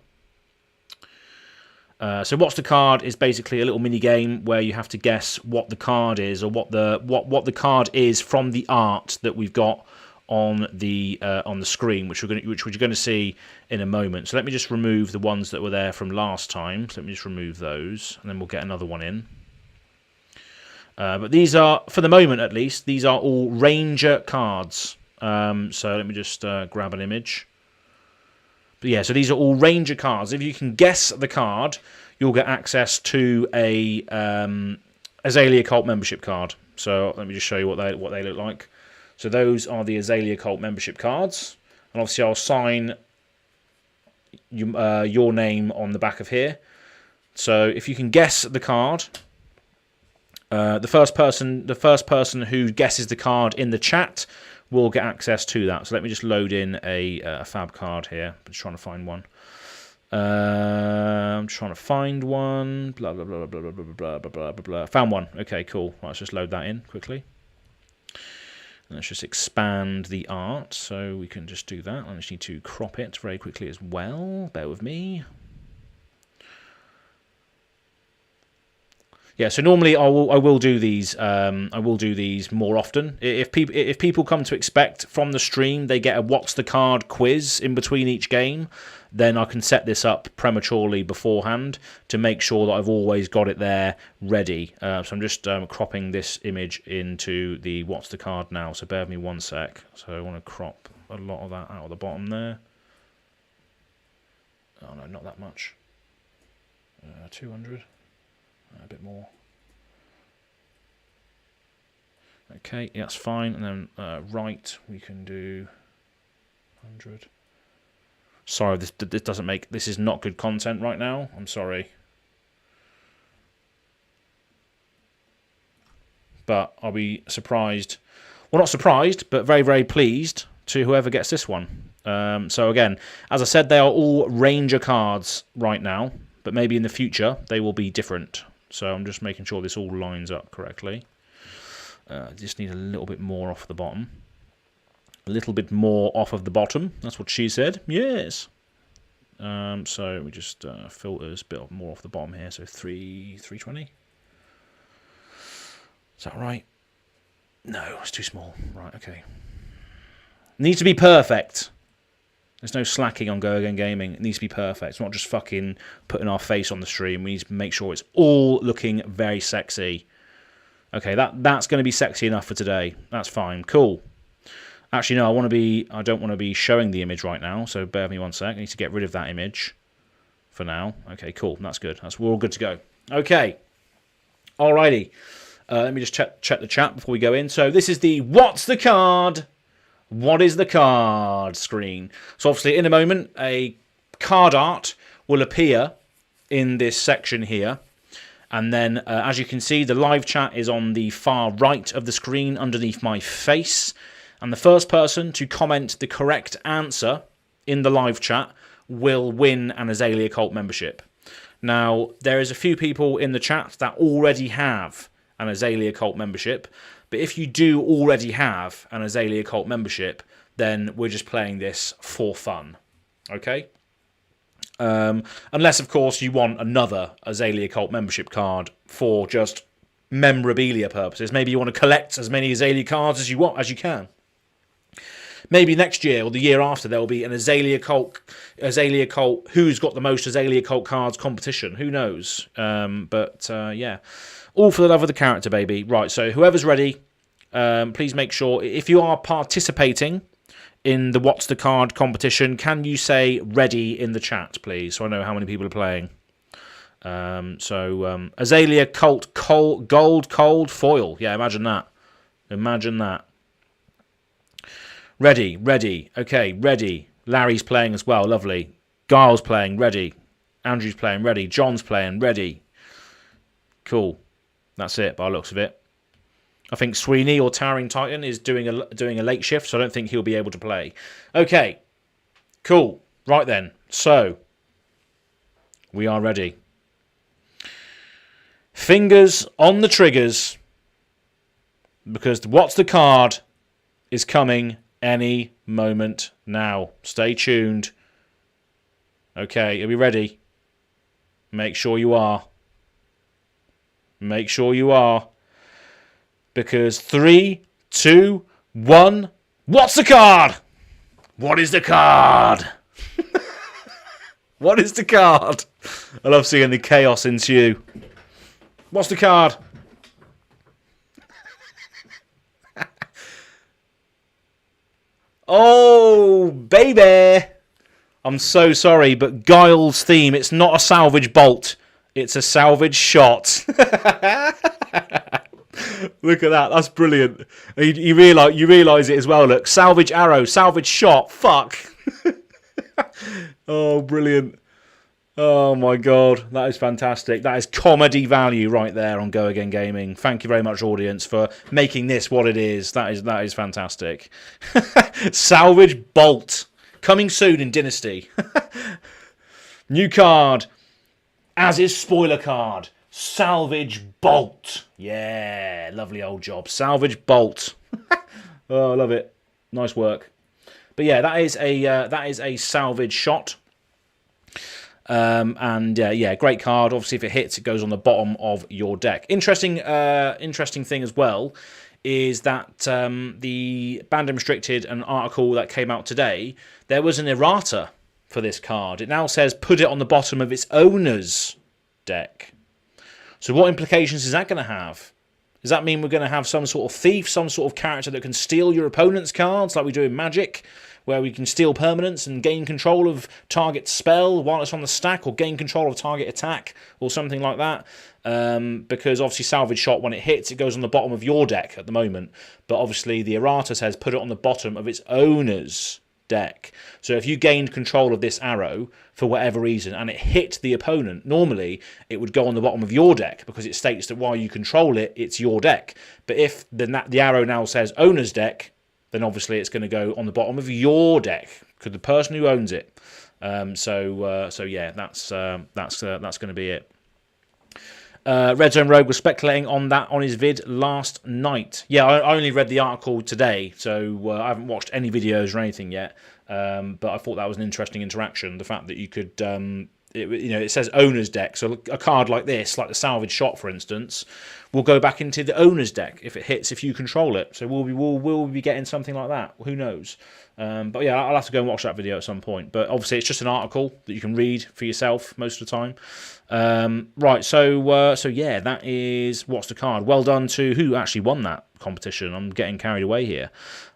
So What's the Card is basically a little mini game where you have to guess what the card is, or what the card is from the art that we've got on the screen, which we're going to see in a moment. So let me just remove the ones that were there from last time. So let me just remove those, and then we'll get another one in. But these are, for the moment at least, these are all Ranger cards. So let me just grab an image. But yeah, so these are all Ranger cards. If you can guess the card, you'll get access to a AZALEA Cult membership card. So let me just show you what they look like. So those are the AZALEA Cult membership cards, and obviously I'll sign your name on the back of here. So if you can guess the card, the first person who guesses the card in the chat will get access to that. So let me just load in a fab card here. I'm just trying to find one. I'm trying to find one. Blah blah blah blah blah blah blah blah blah blah. Found one. Okay, cool. Let's just load that in quickly. Let's just expand the art, so we can just do that. I just need to crop it very quickly as well. Bear with me. Yeah, so normally I will do these. I will do these more often. If people come to expect from the stream they get a what's the card quiz in between each game, then I can set this up prematurely beforehand to make sure that I've always got it there ready. So I'm just cropping this image into the what's the card now. So bear with me one sec. So I want to crop a lot of that out of the bottom there. Oh no, not that much. 200. A bit more. Okay, yeah, that's fine. And then right, we can do 100. Sorry, this doesn't make. This is not good content right now. I'm sorry, but I'll be surprised. Well, not surprised, but very, very pleased to whoever gets this one. So again, as I said, they are all Ranger cards right now, but maybe in the future they will be different. So I'm just making sure this all lines up correctly. Just need a little bit more off the bottom. A little bit more off of the bottom. That's what she said. Yes. So we just filters a bit more off the bottom here. So 320. Is that right? No, it's too small. Right, okay. Needs to be perfect. There's no slacking on GoAgainGaming. It needs to be perfect. It's not just fucking putting our face on the stream. We need to make sure it's all looking very sexy. Okay, that's going to be sexy enough for today. That's fine. Cool. Actually, no, I don't want to be showing the image right now, so bear with me one sec. I need to get rid of that image for now. Okay, cool. That's good. We're all good to go. Okay. Alrighty. Let me just check the chat before we go in. So this is the What's the Card? What is the card screen? So obviously in a moment a card art will appear in this section here, and then as you can see the live chat is on the far right of the screen underneath my face, and the first person to comment the correct answer in the live chat will win an AZALEA Cult membership. Now there is a few people in the chat that already have an AZALEA Cult membership. But if you do already have an AZALEA Cult membership, then we're just playing this for fun. Okay? Unless, of course, you want another AZALEA Cult membership card for just memorabilia purposes. Maybe you want to collect as many AZALEA cards as you can. Maybe next year or the year after there will be an AZALEA Cult who's got the most AZALEA Cult cards competition. Who knows? Yeah. All for the love of the character, baby. Right, so whoever's ready, please make sure, if you are participating in the What's the Card competition, can you say ready in the chat, please, so I know how many people are playing. AZALEA Cult Gold Cold Foil. Yeah, imagine that. Imagine that. Ready. Okay, ready. Larry's playing as well, lovely. Giles playing, ready. Andrew's playing, ready. John's playing, ready. Cool. That's it, by the looks of it. I think Sweeney or Towering Titan is doing a late shift, so I don't think he'll be able to play. Okay, cool. Right then, so we are ready. Fingers on the triggers, because the What's the Card is coming any moment now. Stay tuned. Okay, are we ready? Make sure you are. Make sure you are. Because 3, 2, 1, What's the card? What is the card? What is the card? I love seeing the chaos ensue. What's the card? Oh, baby. I'm so sorry, but Guile's theme, it's not a salvage bolt. It's a salvage shot. Look at that. That's brilliant. You realise it as well. Look, salvage arrow, salvage shot. Fuck. Oh, brilliant. Oh, my God. That is fantastic. That is comedy value right there on Go Again Gaming. Thank you very much, audience, for making this what it is. That is fantastic. Salvage bolt. Coming soon in Dynasty. New card. As is spoiler card. Salvage bolt. Yeah, lovely old job. Salvage bolt. Oh, I love it. Nice work. But yeah, that is a salvage shot. And yeah, great card. Obviously, if it hits, it goes on the bottom of your deck. Interesting thing as well is that the Banned and Restricted, an article that came out today, there was an errata for this card. It now says put it on the bottom of its owner's deck. So what implications is that going to have? Does that mean we're going to have some sort of thief, some sort of character that can steal your opponent's cards like we do in Magic, where we can steal permanents and gain control of target spell while it's on the stack, or gain control of target attack, or something like that? Because obviously salvage shot, when it hits, it goes on the bottom of your deck at the moment. But obviously the errata says put it on the bottom of its owner's deck. So if you gained control of this arrow for whatever reason and it hit the opponent, normally it would go on the bottom of your deck because it states that while you control it, it's your deck. But if the arrow now says owner's deck, then obviously it's going to go on the bottom of your deck because the person who owns it. So yeah, that's going to be it. Red Zone Rogue was speculating on that on his vid last night. Yeah, I only read the article today, so I haven't watched any videos or anything yet. But I thought that was an interesting interaction. The fact that you could, it says owner's deck, so a card like this, like the salvage shot, for instance, will go back into the owner's deck if it hits, if you control it. So we'll be getting something like that. Who knows? But yeah, I'll have to go and watch that video at some point. But obviously, it's just an article that you can read for yourself most of the time. Right, so yeah, that is what's the card. Well done to who actually won that competition. I'm getting carried away here.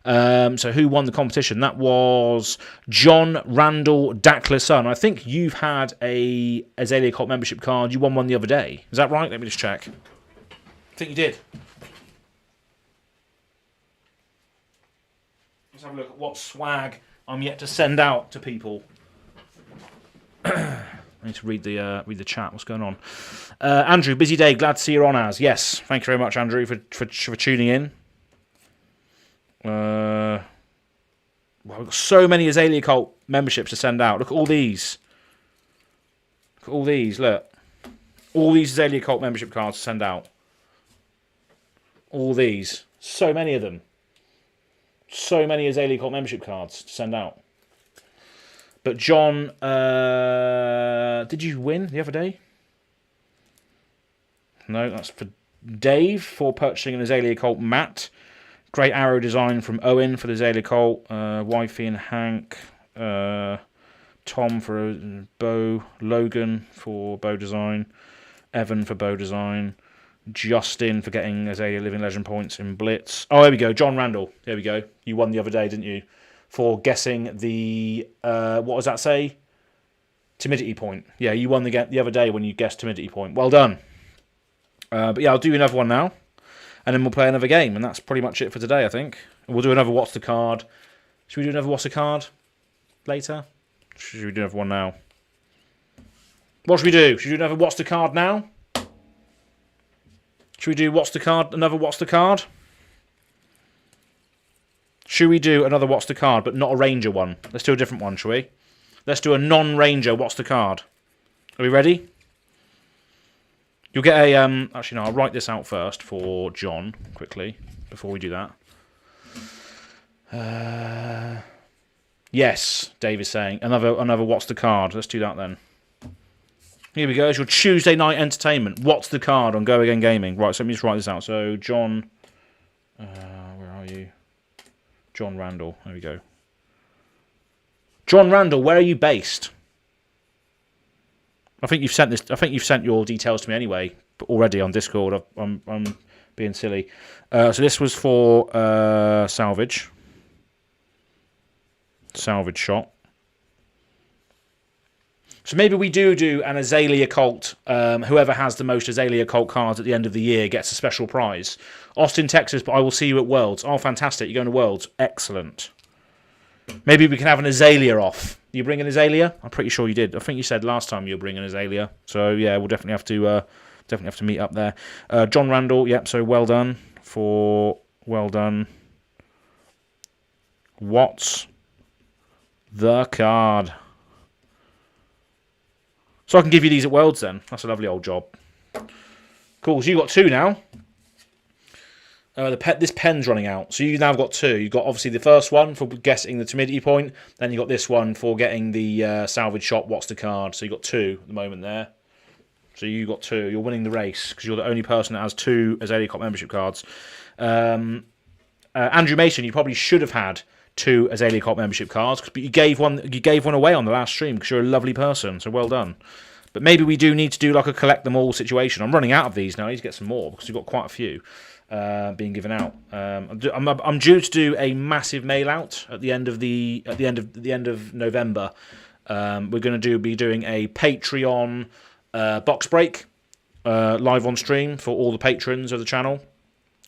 So who won the competition? That was John Randall Dackler's son. I think you've had a AZALEA Cult membership card. You won one the other day. Is that right? Let me just check. I think you did. Let's have a look at what swag I'm yet to send out to people. I need to read the chat. What's going on? Andrew, busy day. Glad to see you're on as. Yes, thank you very much, Andrew, for tuning in. Well, we've got so many AZALEA Cult memberships to send out. Look at all these. Look at all these. Look, all these AZALEA Cult membership cards to send out. All these. So many of them. So many AZALEA Cult membership cards to send out. But John, did you win the other day? No, that's for Dave for purchasing an AZALEA Cult mat. Great arrow design from Owen for the AZALEA Cult. Wifey and Hank. Tom for bow. Logan for bow design. Evan for bow design. Justin for getting AZALEA Living Legend points in Blitz. Oh, there we go. John Randall. There we go. You won the other day, didn't you? For guessing the, what does that say? Timidity point. Yeah, you won the other day when you guessed timidity point. Well done. But yeah, I'll do another one now. And then we'll play another game. And that's pretty much it for today, I think. We'll do another What's the Card. Should we do another What's the Card later? Should we do another one now? What should we do? Should we do another What's the Card now? Should we do What's the Card? Another What's the Card? Should we do another What's the Card, but not a Ranger one? Let's do a different one, shall we? Let's do a non-Ranger What's the Card. Are we ready? You'll get a... actually, no, I'll write this out first for John, quickly, before we do that. Yes, Dave is saying. Another What's the Card. Let's do that then. Here we go. It's your Tuesday night entertainment. What's the Card on Go Again Gaming? Right, so let me just write this out. So, John... where are you? John Randall. There we go. John Randall, where are you based? I think you've sent this. I think you've sent your details to me anyway, but already on Discord. I'm being silly. So this was for salvage shot. So maybe we do an Azalea Cult. Whoever has the most Azalea Cult cards at the end of the year gets a special prize. Austin, Texas, but I will see you at Worlds. Oh, fantastic! You're going to Worlds. Excellent. Maybe we can have an Azalea off. You bring an Azalea? I'm pretty sure you did. I think you said last time you'll bring an Azalea. So yeah, we'll definitely have to meet up there. John Randall. Yep. So well done. What's the card? So I can give you these at Worlds then. That's a lovely old job. Cool. So you got 2 now. This pen's running out, so you've now got 2. You've got obviously the first one for guessing the timidity point, then you got this one for getting the salvage shot. What's the card? So you got 2 at the moment there. So you got 2. You're winning the race because you're the only person that has 2 Azalea Cult membership cards. Andrew Mason, you probably should have had 2 Azalea Cult membership cards, but you gave one away on the last stream because you're a lovely person. So well done. But maybe we do need to do like a collect them all situation. I'm running out of these now. I need to get some more because we've got quite a few being given out. I'm due to do a massive mail out at the end of November. We're going to be doing a Patreon box break live on stream for all the patrons of the channel.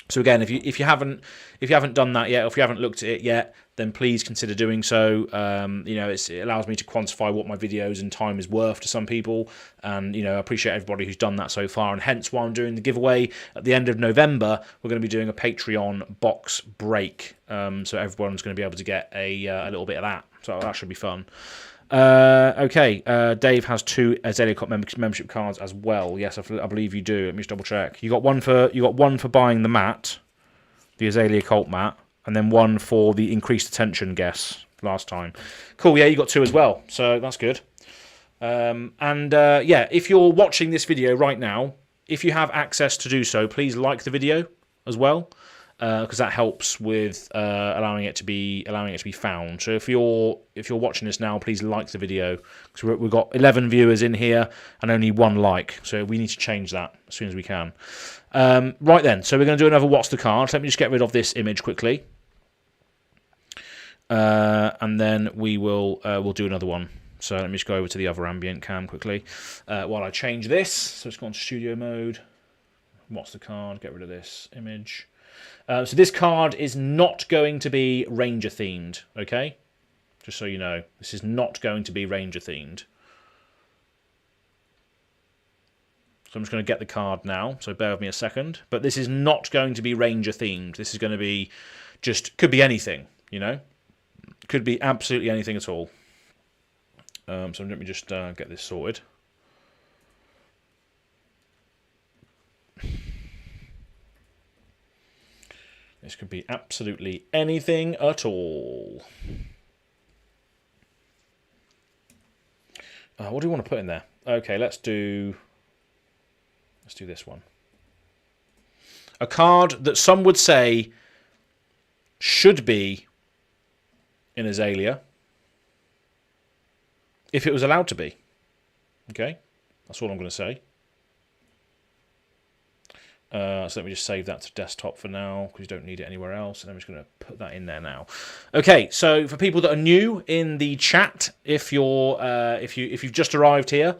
So again, if you haven't done that yet, or if you haven't looked at it yet, then please consider doing so. It allows me to quantify what my videos and time is worth to some people, and I appreciate everybody who's done that so far. And hence why I'm doing the giveaway at the end of November. We're going to be doing a Patreon box break, so everyone's going to be able to get a little bit of that. So that should be fun. Okay, Dave has 2 Azalea Cult membership cards as well. Yes, I believe you do. Let me just double check. You got one for buying the mat, the Azalea Cult mat, and then 1 for the increased attention guess last time. Cool. Yeah, you got 2 as well. So that's good. Yeah, if you're watching this video right now, if you have access to do so, please like the video as well. Because that helps with allowing it to be found. So if you're watching this now, please like the video because we've got 11 viewers in here and only 1 like. So we need to change that as soon as we can. Right then, so we're going to do another What's the Card. Let me just get rid of this image quickly, and then we'll do another one. So let me just go over to the other ambient cam quickly while I change this. So let's go on to studio mode. What's the card? Get rid of this image. So this card is not going to be Ranger themed, okay? Just so you know, this is not going to be Ranger themed. So I'm just going to get the card now, so bear with me a second. But this is not going to be Ranger themed. This is going to be could be anything, Could be absolutely anything at all. So let me just get this sorted. This could be absolutely anything at all. What do we want to put in there? Okay, let's do this one. A card that some would say should be in Azalea if it was allowed to be. Okay, that's all I'm going to say. So let me just save that to desktop for now because you don't need it anywhere else. And I'm just going to put that in there now. Okay, so for people that are new in the chat, if you've just arrived here,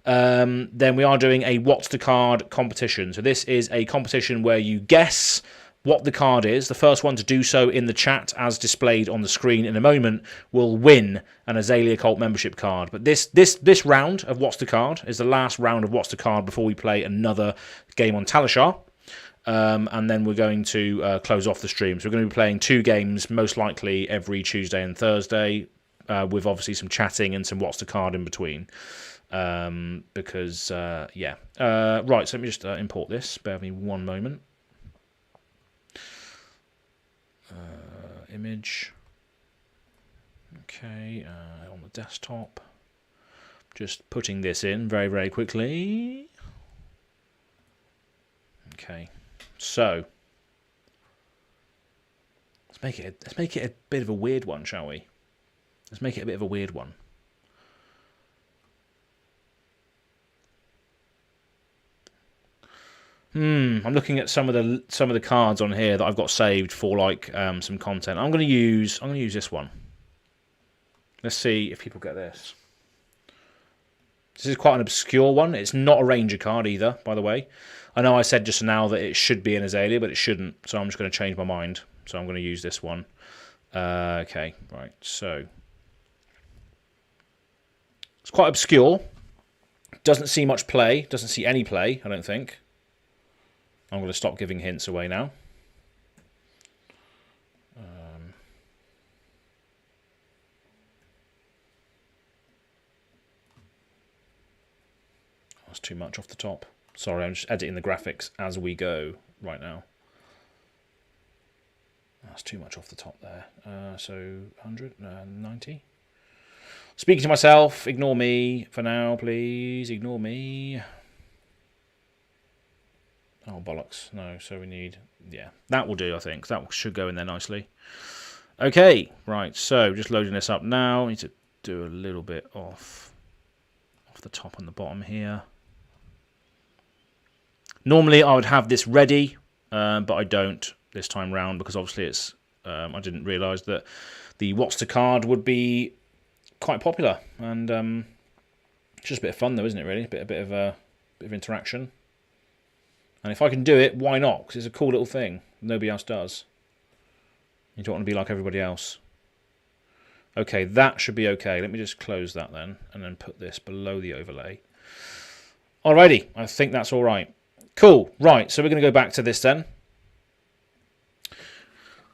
then we are doing a What's the Card competition. So this is a competition where you guess what the card is. The first one to do so in the chat, as displayed on the screen in a moment, will win an Azalea Cult membership card. But this round of What's the Card is the last round of What's the Card before we play another game on Talishar. And then we're going to close off the stream. So we're going to be playing 2 games, most likely every Tuesday and Thursday, with obviously some chatting and some What's the Card in between. Because, yeah. Right, so let me just import this. Bear with me one moment. Image. Okay, on the desktop. Just putting this in very, very quickly. Okay, so Let's make it a bit of a weird one, shall we? Let's make it a bit of a weird one. I'm looking at some of the cards on here that I've got saved for like some content. I'm gonna use this one. Let's see if people get this. This is quite an obscure one. It's not a Ranger card either, by the way. I know I said just now that it should be an Azalea, but it shouldn't. So I'm just going to change my mind. So I'm going to use this one. Okay, right. So it's quite obscure. Doesn't see much play. Doesn't see any play, I don't think. I'm going to stop giving hints away now. That's too much off the top. Sorry, I'm just editing the graphics as we go right now. That's too much off the top there. So 190. Speaking to myself, ignore me for now, please. Ignore me. Oh, bollocks. No, so we need... Yeah, that will do, I think. That should go in there nicely. Okay, right. So, just loading this up now. I need to do a little bit off the top and the bottom here. Normally, I would have this ready, but I don't this time round because obviously it's... I didn't realise that the What's the Card would be quite popular. And it's just a bit of fun, though, isn't it, really? A bit of interaction. And if I can do it, why not? Because it's a cool little thing. Nobody else does. You don't want to be like everybody else. Okay, that should be okay. Let me just close that then, and then put this below the overlay. Alrighty, I think that's all right. Cool, right, so we're going to go back to this then.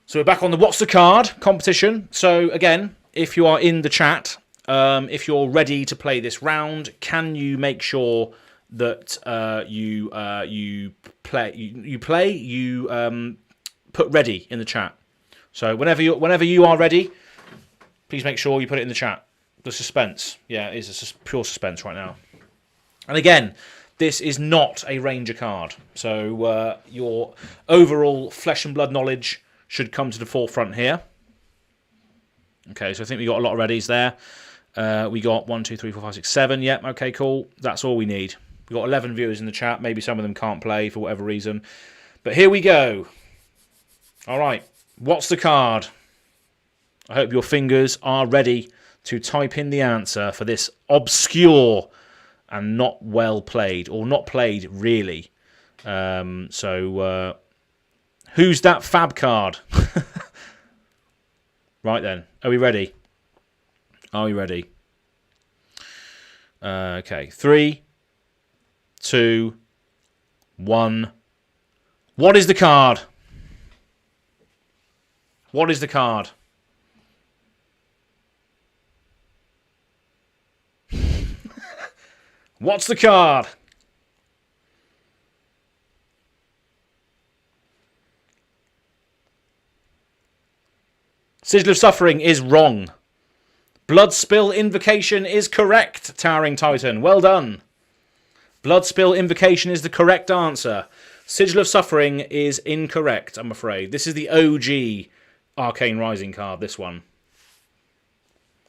So we're back on the What's the Card competition. So again, if you are in the chat, if you're ready to play this round, can you make sure that you put ready in the chat? So whenever you are ready, please make sure you put it in the chat. The suspense, yeah, it is a pure suspense right now. And again, this is not a Ranger card, so your overall flesh and blood knowledge should come to the forefront here. Okay, so I think we got a lot of readies there. We got 1, 2, 3, 4, 5, 6, 7. Yep, okay, cool. That's all we need. We've got 11 viewers in the chat. Maybe some of them can't play for whatever reason. But here we go. All right. What's the card? I hope your fingers are ready to type in the answer for this obscure and not well played, or not played really. Who's that fab card? Right then. Are we ready? Are we ready? Okay. 3, 2, 1. What is the card? What is the card? What's the card? Sigil of Suffering is wrong. Blood Spill Invocation is correct, Towering Titan. Well done. Blood Spill Invocation is the correct answer. Sigil of Suffering is incorrect, I'm afraid. This is the OG Arcane Rising card, this one.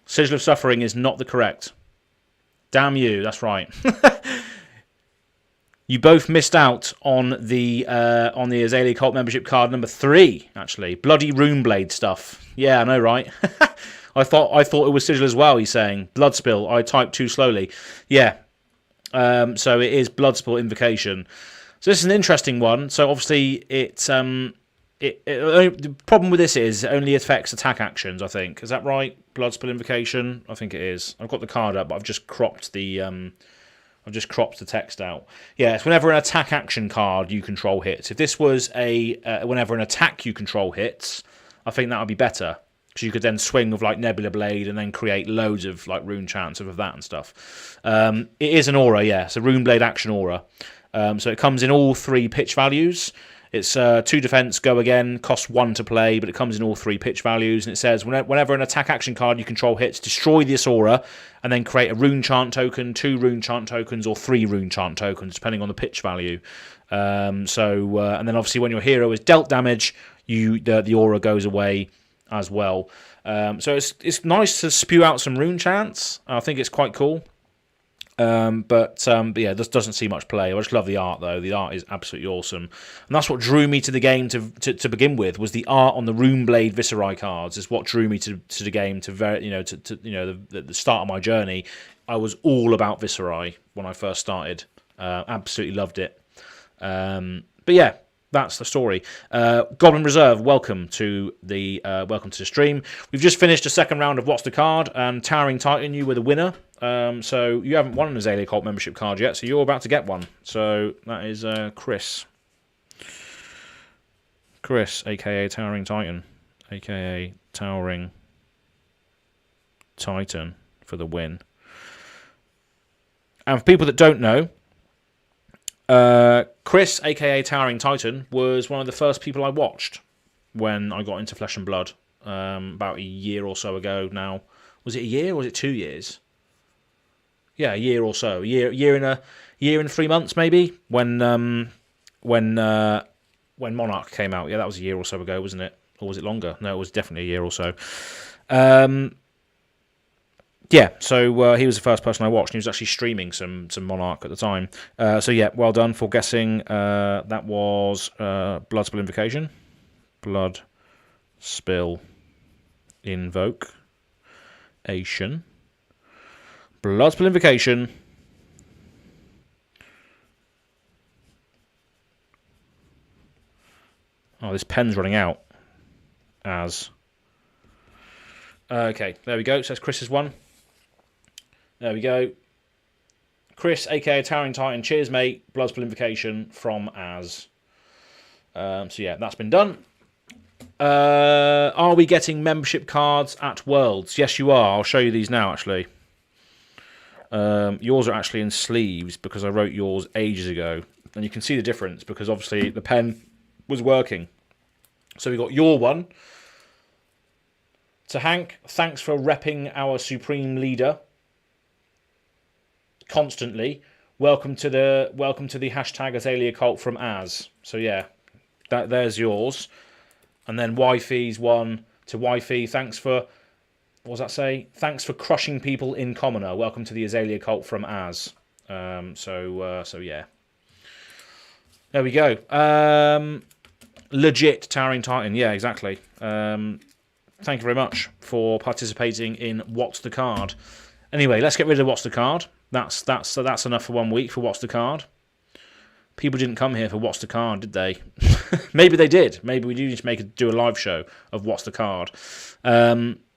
Sigil of Suffering is not the correct. Damn you, that's right. You both missed out on the Azalea Cult membership card number 3, actually. Bloody Runeblade stuff. Yeah, I know, right? I thought it was Sigil as well, he's saying. Blood Spill, I typed too slowly. Yeah. So it is Blood Spill Invocation. So this is an interesting one. So obviously the problem with this is it only affects attack actions, I think. Is that right? Blood Spill Invocation? I think it is. I've got the card up, but I've just cropped the text out. Yeah, it's whenever an attack action card you control hits. If this was whenever an attack you control hits, I think that would be better. Because you could then swing with like Nebula Blade and then create loads of like rune chants of that and stuff. It is an aura, yeah. It's a Rune Blade action aura. So it comes in all 3 pitch values. It's 2 defense, go again, costs 1 to play, but it comes in all 3 pitch values. And it says whenever an attack action card you control hits, destroy this aura and then create a rune chant token, 2 rune chant tokens, or 3 rune chant tokens, depending on the pitch value. And then obviously when your hero is dealt damage, the aura goes away as well. So it's nice to spew out some rune chants. I think it's quite cool. But yeah, this doesn't see much play. I just love the art, though. The art is absolutely awesome, and that's what drew me to the game to begin with. Was the art on the Runeblade Viserai cards is what drew me to the game. The start of my journey, I was all about Viserai when I first started. Absolutely loved it. But yeah, that's the story. Goblin Reserve, welcome to the stream. We've just finished a second round of What's the Card, and Towering Titan, you were the winner. So you haven't won an Azalea Cult membership card yet, so you're about to get one. So that is Chris. Chris, a.k.a. Towering Titan, a.k.a. Towering Titan for the win. And for people that don't know, Chris, a.k.a. Towering Titan, was one of the first people I watched when I got into Flesh and Blood about a year or so ago now. Was it a year or was it 2 years? Yeah, a year or so. A year and 3 months maybe when Monarch came out. Yeah, that was a year or so ago, wasn't it? Or was it longer? No, it was definitely a year or so. Yeah, so he was the first person I watched, and he was actually streaming some Monarch at the time. So yeah, well done for guessing. That was Blood Spill Invocation. Blood Spill Invocation. Blood Spill Invocation. Oh, this pen's running out. Okay, there we go. It says Chris has won. There we go. Chris, a.k.a. Towering Titan. Cheers, mate. Blood Spill Invocation from Az. So yeah, that's been done. Are we getting membership cards at Worlds? Yes, you are. I'll show you these now, actually. Yours are actually in sleeves because I wrote yours ages ago. And you can see the difference because obviously the pen was working. So we got your one. To Hank, thanks for repping our supreme leader constantly. Welcome to the hashtag Azalea Cult from Az. So yeah, there's yours. And then Wi-Fi's one to Wi-Fi. Thanks for, what does that say? Thanks for crushing people in Commoner. Welcome to the Azalea Cult from Az. So yeah. There we go. Legit Towering Titan. Yeah, exactly. Thank you very much for participating in What's the Card. Anyway, let's get rid of What's the Card. That's enough for 1 week for What's the Card. People didn't come here for What's the Card, did they? Maybe they did. Maybe we do need to do a live show of What's the Card.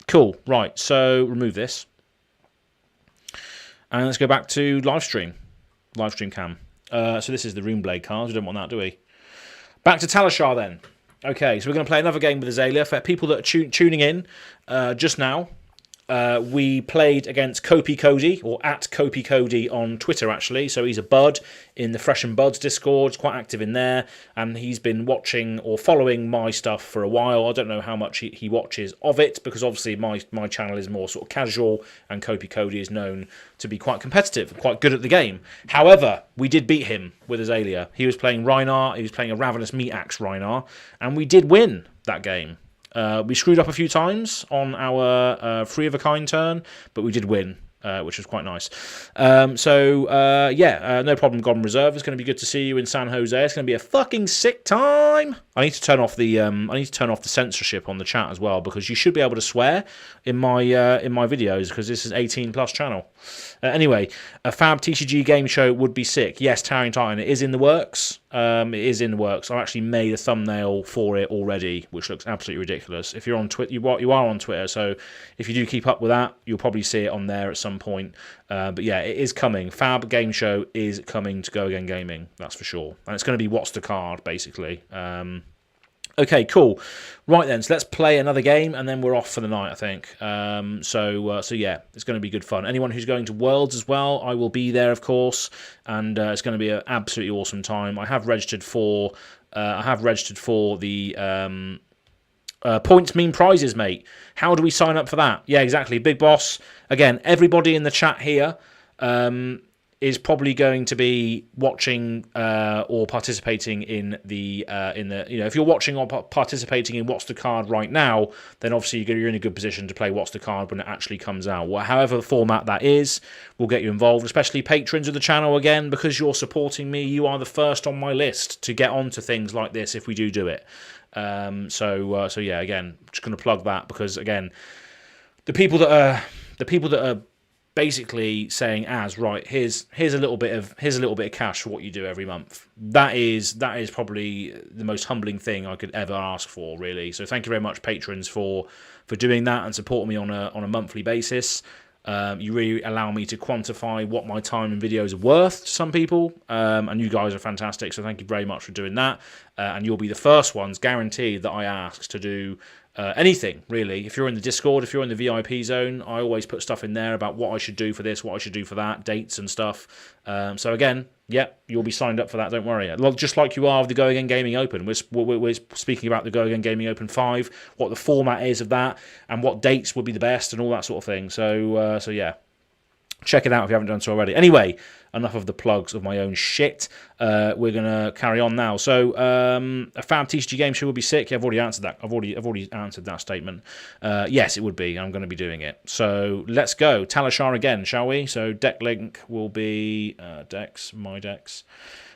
Cool. Right. So remove this, and let's go back to live stream cam. So this is the Runeblade cards. We don't want that, do we? Back to Talishar then. Okay, so we're going to play another game with Azalea. For people that are tuning in just now, we played against Kopi Cody, or at Kopi Cody on Twitter, actually. So he's a bud in the Fresh and Buds Discord. He's quite active in there, and he's been watching or following my stuff for a while. I don't know how much he watches of it, because obviously my channel is more sort of casual, and Kopi Cody is known to be quite competitive, quite good at the game. However, we did beat him with Azalea. He was playing Rhinar, he was playing a Ravenous Meat Axe Rhinar, and we did win that game. We screwed up a few times on our Free of a Kind turn, but we did win, which was quite nice. No problem, Goblin Reserve. It's going to be good to see you in San Jose. It's going to be a fucking sick time. I need to turn off the censorship on the chat as well, because you should be able to swear in my videos, because this is 18+ channel. Anyway, a fab TCG game show would be sick. Yes, Towering Titan, it is in the works. It is in the works. I've actually made a thumbnail for it already, which looks absolutely ridiculous. If you're on Twitter, you are on Twitter, so if you do keep up with that, you'll probably see it on there at some point. But yeah, it is coming. Fab game show is coming to GoAgainGaming, that's for sure. And it's going to be What's the Card, basically. Okay, cool. Right then, so let's play another game, and then we're off for the night, I think. So yeah, it's going to be good fun. Anyone who's going to Worlds as well, I will be there, of course, and it's going to be an absolutely awesome time. I have registered for the points mean prizes, mate. How do we sign up for that? Yeah, exactly. Big Boss. Again, everybody in the chat here. is probably going to be watching or participating in the if you're watching or participating in What's the Card right now, then obviously you're in a good position to play What's the Card when it actually comes out. However format that is, we'll get you involved, especially patrons of the channel. Again, because you're supporting me, you are the first on my list to get onto things like this if we do it. So yeah, again, just going to plug that, because again, the people that are basically saying, here's a little bit of cash for what you do every month. That is probably the most humbling thing I could ever ask for, really. So thank you very much, patrons, for doing that and supporting me on a monthly basis. You really allow me to quantify what my time and videos are worth to some people, and you guys are fantastic, so thank you very much for doing that. And you'll be the first ones, guaranteed, that I ask to do anything, really. If you're in the Discord, if you're in the VIP zone, I always put stuff in there about what I should do for this, what I should do for that, dates and stuff. So again, you'll be signed up for that, don't worry. Just like you are with the GoAgainGaming Open. We're speaking about the GoAgainGaming Open 5, what the format is of that, and what dates would be the best, and all that sort of thing. So yeah. Check it out if you haven't done so already. Anyway, enough of the plugs of my own shit. We're going to carry on now. So, a Fab TCG game show would be sick. Yeah, I've already answered that. I've already answered that statement. Yes, it would be. I'm going to be doing it. So, let's go. Talishar again, shall we? So, deck link will be decks, my decks.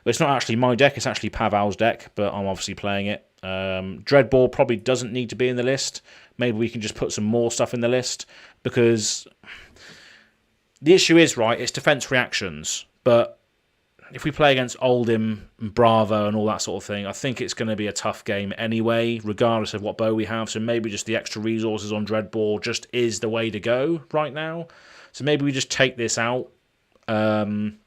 Well, it's not actually my deck. It's actually Pavel's deck, but I'm obviously playing it. Dreadball probably doesn't need to be in the list. Maybe we can just put some more stuff in the list, because the issue is, it's defense reactions, but if we play against Oldhim and Bravo and all that sort of thing, I think it's going to be a tough game anyway, regardless of what bow we have. So maybe just the extra resources on Dreadball just is the way to go right now. So maybe we just take this out. Maybe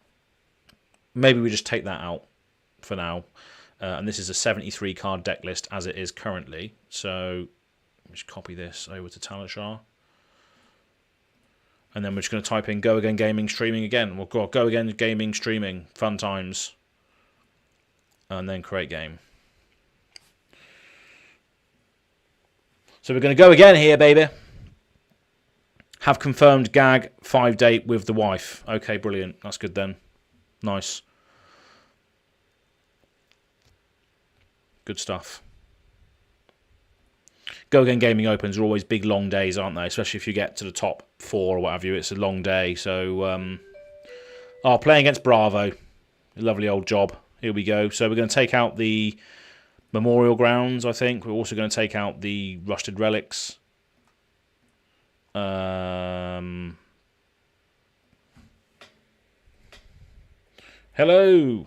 we just take that out for now. And this is a 73 card deck list as it is currently. So just copy this over to Talishar. And then we're just going to type in GoAgainGaming streaming again. We'll go GoAgainGaming streaming, fun times. And then create game. So we're going to go again here, baby. Have confirmed gag 5 date with the wife. Okay, brilliant. That's good then. Nice. Good stuff. GoAgainGaming Opens are always big, long days, aren't they? Especially if you get to the top 4 or what have you. It's a long day. So, playing against Bravo. Lovely old job. Here we go. So we're going to take out the Memorial Grounds, I think. We're also going to take out the Rusted Relics. Hello.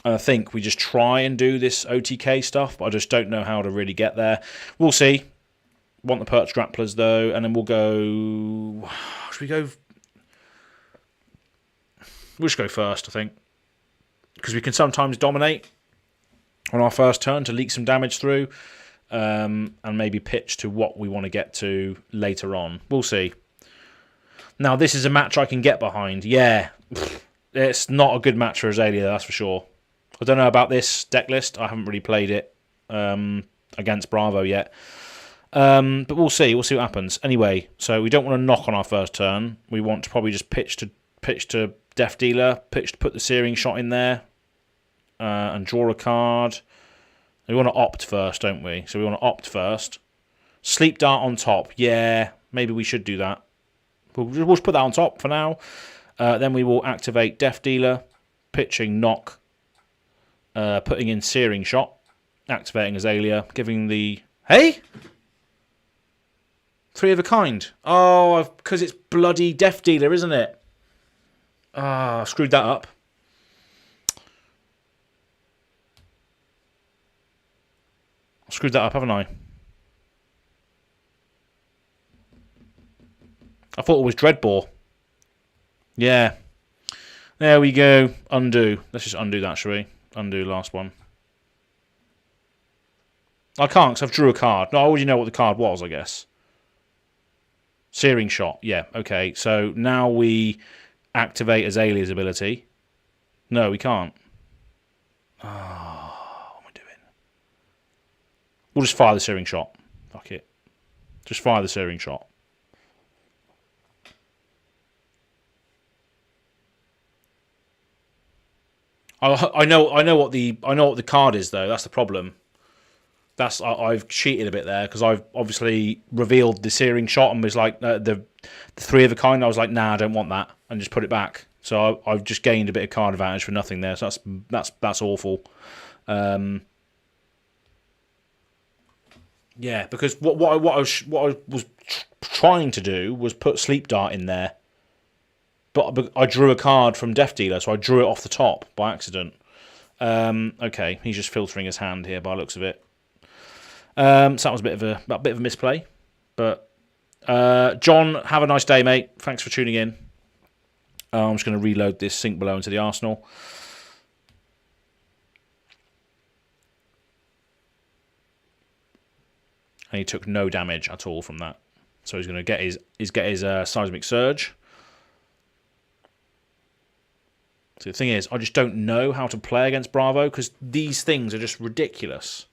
I think we just try and do this OTK stuff, but I just don't know how to really get there. We'll see. Want the Perch Grapplers, though, and then we'll go... Should we go... We'll just go first, I think. Because we can sometimes dominate on our first turn to leak some damage through, and maybe pitch to what we want to get to later on. We'll see. Now, this is a match I can get behind. Yeah. It's not a good match for Azalea, that's for sure. I don't know about this deck list. I haven't really played it against Bravo yet. But we'll see. We'll see what happens. Anyway, so we don't want to knock on our first turn. We want to probably just pitch to Death Dealer, pitch to put the Searing Shot in there, and draw a card. We want to opt first, don't we? So we want to opt first. Sleep Dart on top. Yeah, maybe we should do that. We'll just put that on top for now. Then we will activate Death Dealer, pitching Knock, putting in Searing Shot, activating Azalea, giving the... Hey? 3 of a kind. Oh, because it's bloody Death Dealer, isn't it? Ah, screwed that up. Screwed that up, haven't I? I thought it was Dreadball. Yeah. There we go. Undo. Let's just undo that, shall we? Undo last one. I can't because I've drew a card. No, I already know what the card was, I guess. Searing Shot. Yeah, okay. So now we activate Azalea's ability. No, we can't. Oh, what am I doing? We'll just fire the Searing Shot. Fuck it. Just fire the Searing Shot. I know what the card is though. That's the problem. I've cheated a bit there because I've obviously revealed the searing shot and was like the three of a kind. I was like, nah, I don't want that, and just put it back. So I've just gained a bit of card advantage for nothing there. So that's awful. Yeah, because what I was trying to do was put Sleep Dart in there, but I drew a card from Death Dealer, so I drew it off the top by accident. Okay, he's just filtering his hand here by the looks of it. So that was a bit of a misplay. But John, have a nice day, mate. Thanks for tuning in. I'm just going to reload this Sink Below into the Arsenal. And he took no damage at all from that. So he's going to get his Seismic Surge. So the thing is, I just don't know how to play against Bravo because these things are just ridiculous.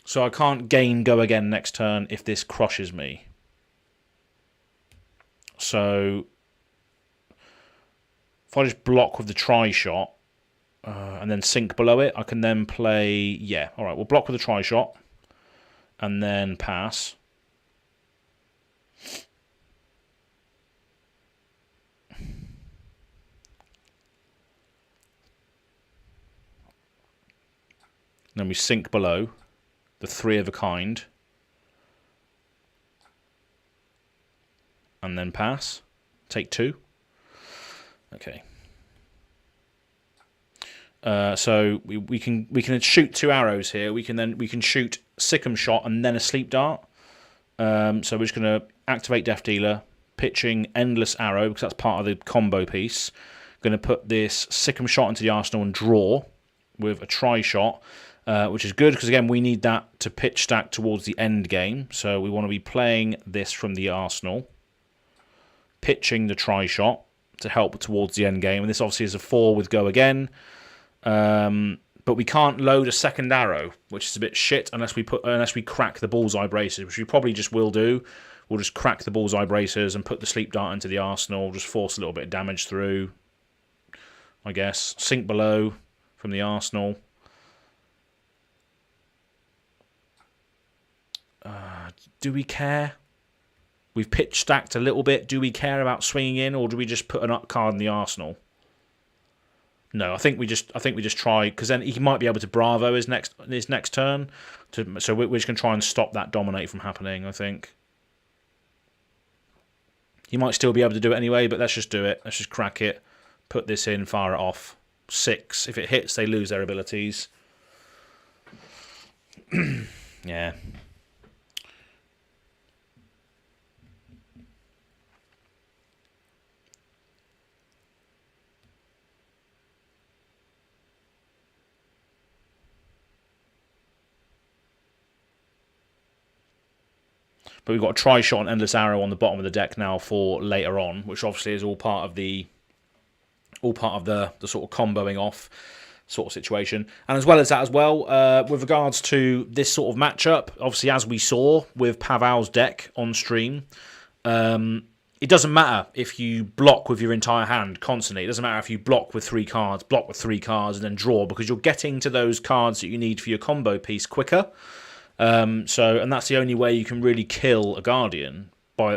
So I can't go again next turn if this crushes me. So if I just block with the Tri-Shot and then Sink below it, I can then play... Yeah, all right, we'll block with the Tri-Shot and then pass. Then we Sink below the three of a kind. And then pass. Take two. Okay. So we can shoot two arrows here. We can shoot Sikkim Shot and then a Sleep Dart. So we're just going to activate Death Dealer, pitching Endless Arrow because that's part of the combo piece. Going to put this Sikkim Shot into the arsenal and draw with a Tri-Shot, which is good because again we need that to pitch stack towards the end game. So we want to be playing this from the arsenal, pitching the Tri-Shot to help towards the end game. And this obviously is a 4 with Go Again. But we can't load a second arrow, which is a bit shit unless we crack the bullseye braces, which we probably just will do. We'll just crack the bullseye braces and put the Sleep Dart into the arsenal, just force a little bit of damage through, I guess. Sink below from the arsenal. Do we care? We've pitch stacked a little bit. Do we care about swinging in, or do we just put an up card in the arsenal? No, I think we just try, because then he might be able to Bravo his next turn. So we're just going to try and stop that dominate from happening, I think. He might still be able to do it anyway, but let's just do it. Let's just crack it. Put this in, fire it off. 6. If it hits, they lose their abilities. Yeah. But we've got a Tri-Shot and Endless Arrow on the bottom of the deck now for later on, which obviously is all part of the sort of comboing off sort of situation. And as well as that as well, with regards to this sort of matchup, obviously as we saw with Paval's deck on stream, it doesn't matter if you block with your entire hand constantly. It doesn't matter if you block with 3 cards, and then draw, because you're getting to those cards that you need for your combo piece quicker. And that's the only way you can really kill a Guardian by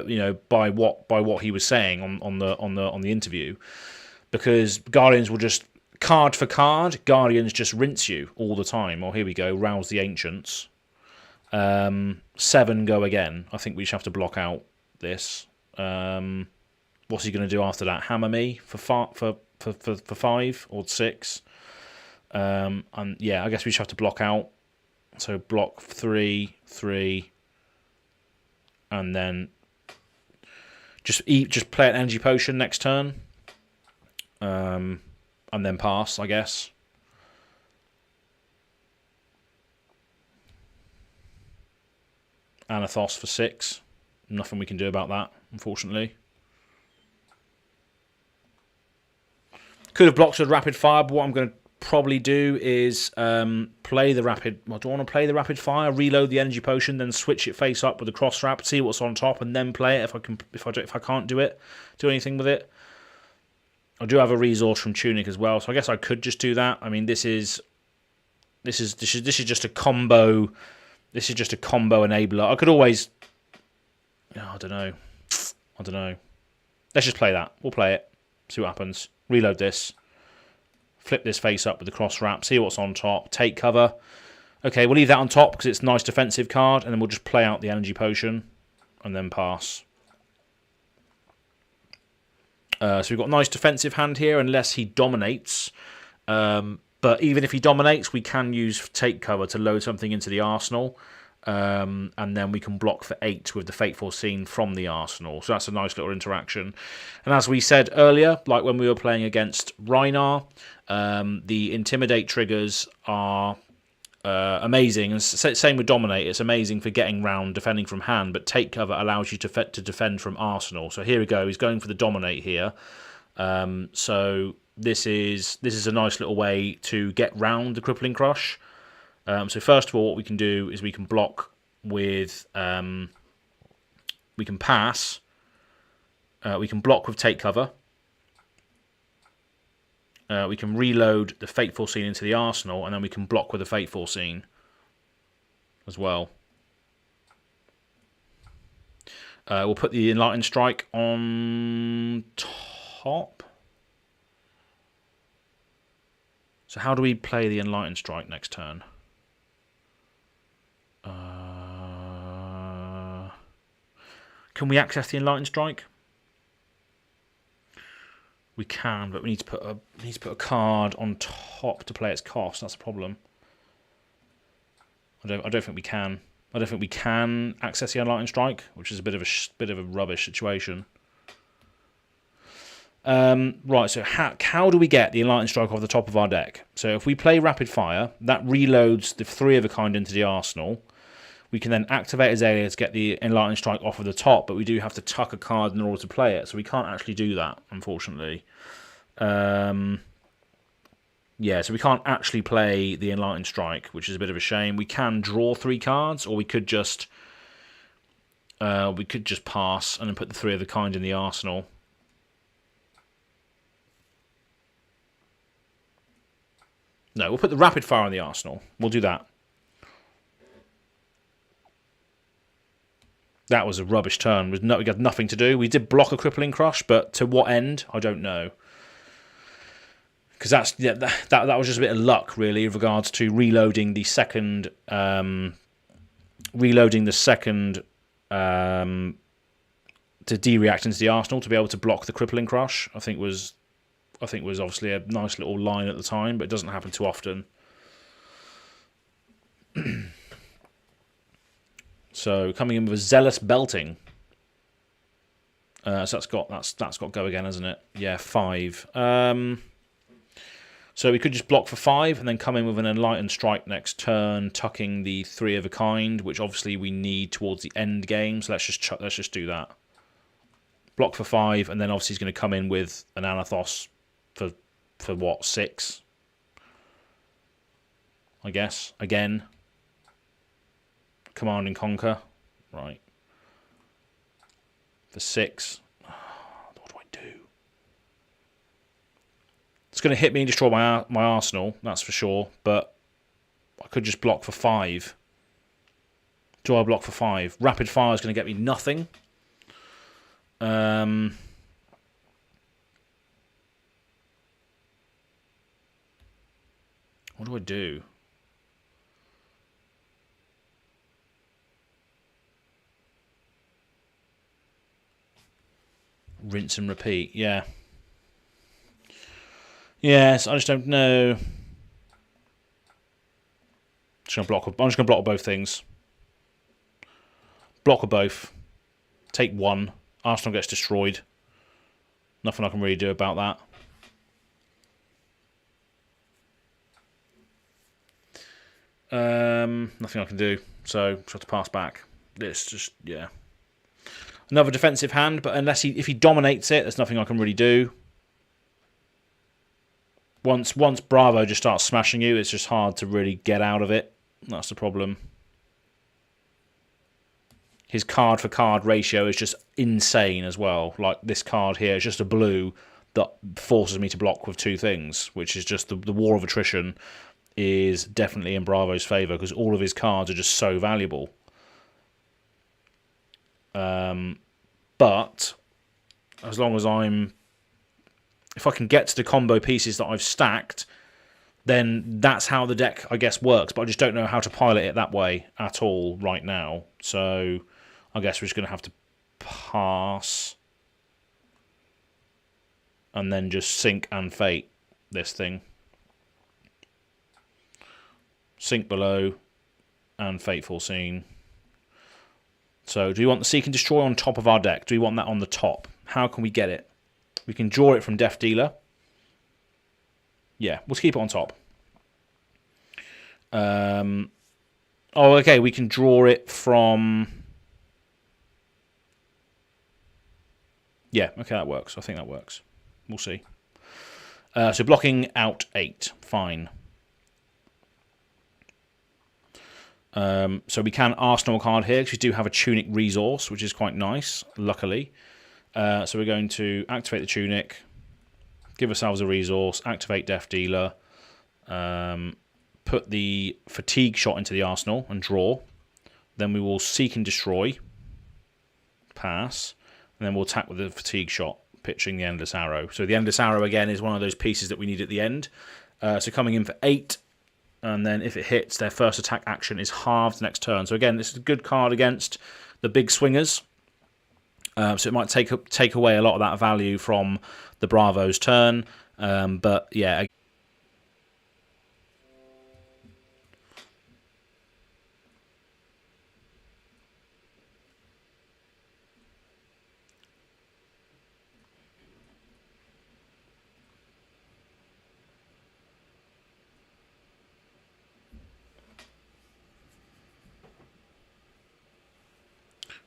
what he was saying on the interview, because Guardians will just card for card. Guardians just rinse you all the time. Oh, here we go. Rouse the Ancients. 7 Go Again. I think we just have to block out this. What's he going to do after that? Hammer me for 5 or 6. And yeah, I guess we just have to block out. So block 3, and then just play an energy potion next turn, and then pass, I guess. Anathos for 6. Nothing we can do about that, unfortunately. Could have blocked with rapid fire, but what I'm going to probably do is play the rapid. Well, do I want to play the rapid fire, reload the energy potion, then switch it face up with the cross wrap, see what's on top, and then play it if I can't do anything with it. I do have a resource from Tunic as well, so I guess I could just do that. I mean, this is just a combo. This is just a combo enabler. I could always. Oh, I don't know. Let's just play that. We'll play it. See what happens. Reload this. Flip this face up with the cross wrap. See what's on top. Take cover. Okay, we'll leave that on top because it's a nice defensive card, and then we'll just play out the energy potion and then pass. So we've got a nice defensive hand here, unless he dominates. But even if he dominates, we can use take cover to load something into the arsenal. And then we can block for 8 with the Fateful Scene from the arsenal. So that's a nice little interaction. And as we said earlier, like when we were playing against Rhinar, the Intimidate triggers are amazing. And same with Dominate. It's amazing for getting round, defending from hand, but Take Cover allows you to defend from arsenal. So here we go. He's going for the Dominate here. So this is a nice little way to get round the Crippling Crush. So first of all, what we can do is we can block with, we can pass, we can block with Take Cover, we can reload the Fateful Scene into the arsenal, and then we can block with the Fateful Scene as well. We'll put the Enlightened Strike on top. So how do we play the Enlightened Strike next turn? Can we access the Enlightened Strike? We can, but we need to put a card on top to play its cost. That's a problem. I don't think we can. I don't think we can access the Enlightened Strike, which is a bit of a rubbish situation. Right, so how do we get the Enlightened Strike off the top of our deck? So if we play Rapid Fire, that reloads the 3 of a kind into the arsenal. We can then activate Azalea to get the Enlightened Strike off of the top, but we do have to tuck a card in order to play it, so we can't actually do that, unfortunately. Yeah, so we can't actually play the Enlightened Strike, which is a bit of a shame. We can draw 3 cards, or we could just pass and then put the 3 of the kind in the arsenal. No, we'll put the Rapid Fire in the arsenal. We'll do that. That was a rubbish turn. We got nothing to do. We did block a Crippling Crush, but to what end? I don't know. Because that was just a bit of luck, really, with regards to reloading the second to de-react into the arsenal to be able to block the Crippling Crush. I think was obviously a nice little line at the time, but it doesn't happen too often. So coming in with a Zealous Belting. So that's got go again, hasn't it? Yeah, 5. So we could just block for 5 and then come in with an Enlightened Strike next turn, tucking the 3 of a kind, which obviously we need towards the end game. So let's just do that. Block for 5, and then obviously he's going to come in with an Anathos for what, 6? I guess again. Command and Conquer, right? For 6. What do I do? It's going to hit me and destroy my arsenal, that's for sure. But I could just block for 5. Do I block for 5? Rapid Fire is going to get me nothing. What do I do? Rinse and repeat, yeah. Yes, I just don't know. I'm just going to block both things. Block both. Take 1. Arsenal gets destroyed. Nothing I can really do about that. Nothing I can do. So, just have to pass back. This just, yeah. Another defensive hand, but if he dominates it, there's nothing I can really do. Once Bravo just starts smashing you, it's just hard to really get out of it. That's the problem. His card for card ratio is just insane as well. Like this card here is just a blue. that forces me to block with 2 things, which is just the war of attrition is definitely in Bravo's favour because all of his cards are just so valuable. But as long as if I can get to the combo pieces that I've stacked, then that's how the deck, I guess, works. But I just don't know how to pilot it that way at all right now. So I guess we're just going to have to pass and then just sink and fate this thing. Sink below and fateful scene. So do we want the Seek and Destroy on top of our deck? Do we want that on the top? How can we get it? We can draw it from Death Dealer. Yeah, let's keep it on top. Oh, okay, we can draw it from... Yeah, okay, that works. I think that works. We'll see. So blocking out 8. Fine. So we can Arsenal card here because we do have a Tunic resource, which is quite nice, luckily. So we're going to activate the Tunic, give ourselves a resource, activate Death Dealer, put the Fatigue Shot into the Arsenal and draw. Then we will Seek and Destroy, pass, and then we'll attack with the Fatigue Shot, pitching the Endless Arrow. So the Endless Arrow, again, is one of those pieces that we need at the end. So coming in for 8. And then if it hits, their first attack action is halved next turn. So again, this is a good card against the big swingers. So it might take away a lot of that value from the Bravo's turn. But yeah.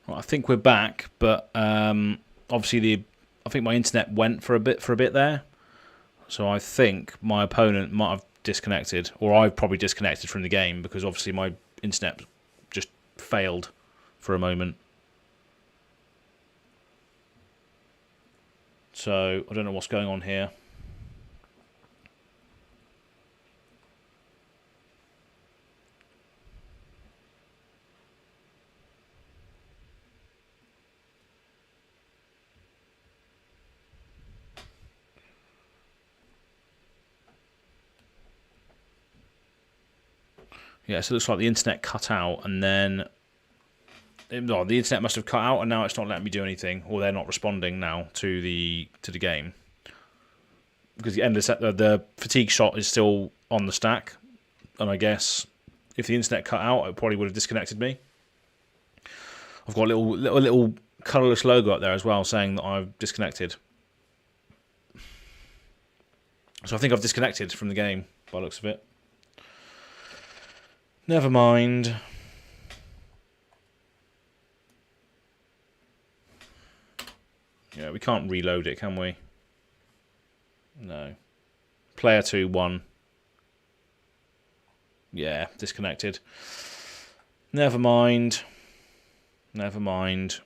Well, I think we're back, but obviously I think my internet went for a bit there, so I think my opponent might have disconnected, or I've probably disconnected from the game because obviously my internet just failed for a moment. So I don't know what's going on here. Yeah, so it looks like the internet cut out, and then the internet must have cut out, and now it's not letting me do anything, or they're not responding now to the game because the Fatigue Shot is still on the stack, and I guess if the internet cut out, it probably would have disconnected me. I've got a little colourless logo up there as well saying that I've disconnected. So I think I've disconnected from the game by the looks of it. Never mind. Yeah, we can't reload it, can we? No. Player 2 won. Yeah, disconnected. Never mind. Never mind.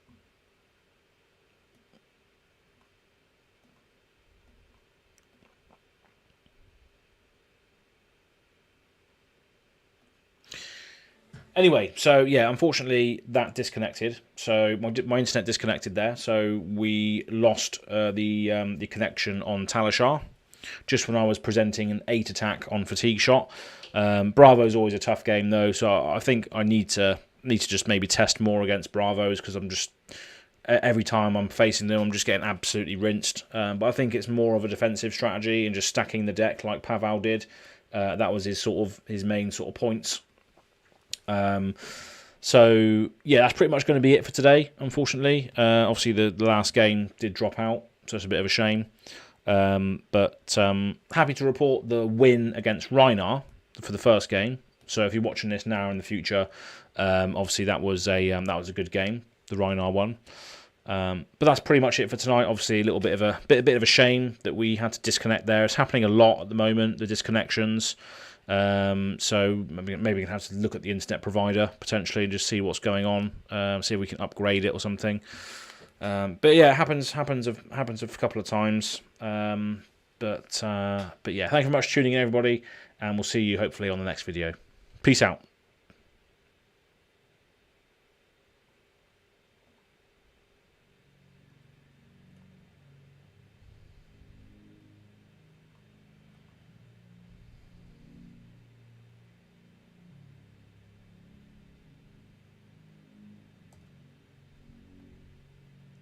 Anyway, so yeah, unfortunately that disconnected. So my internet disconnected there. So we lost the connection on Talishar just when I was presenting an 8 attack on Fatigue Shot. Bravo's always a tough game though, so I think I need to just maybe test more against Bravos because I'm just every time I'm facing them, I'm just getting absolutely rinsed. But I think it's more of a defensive strategy and just stacking the deck like Pavel did. That was his main sort of points. So yeah, that's pretty much going to be it for today, unfortunately. Obviously the last game did drop out, so it's a bit of a shame. But happy to report the win against Rhinar for the first game. So if you're watching this now or in the future, obviously that was a good game, the Rhinar one. But that's pretty much it for tonight. Obviously a little bit of a shame that we had to disconnect there. It's happening a lot at the moment, the disconnections. So maybe we can have to look at the internet provider potentially and just see what's going on, see if we can upgrade it or something. But yeah, it happens a couple of times. But yeah, thank you very much for tuning in, everybody, and we'll see you hopefully on the next video. Peace out.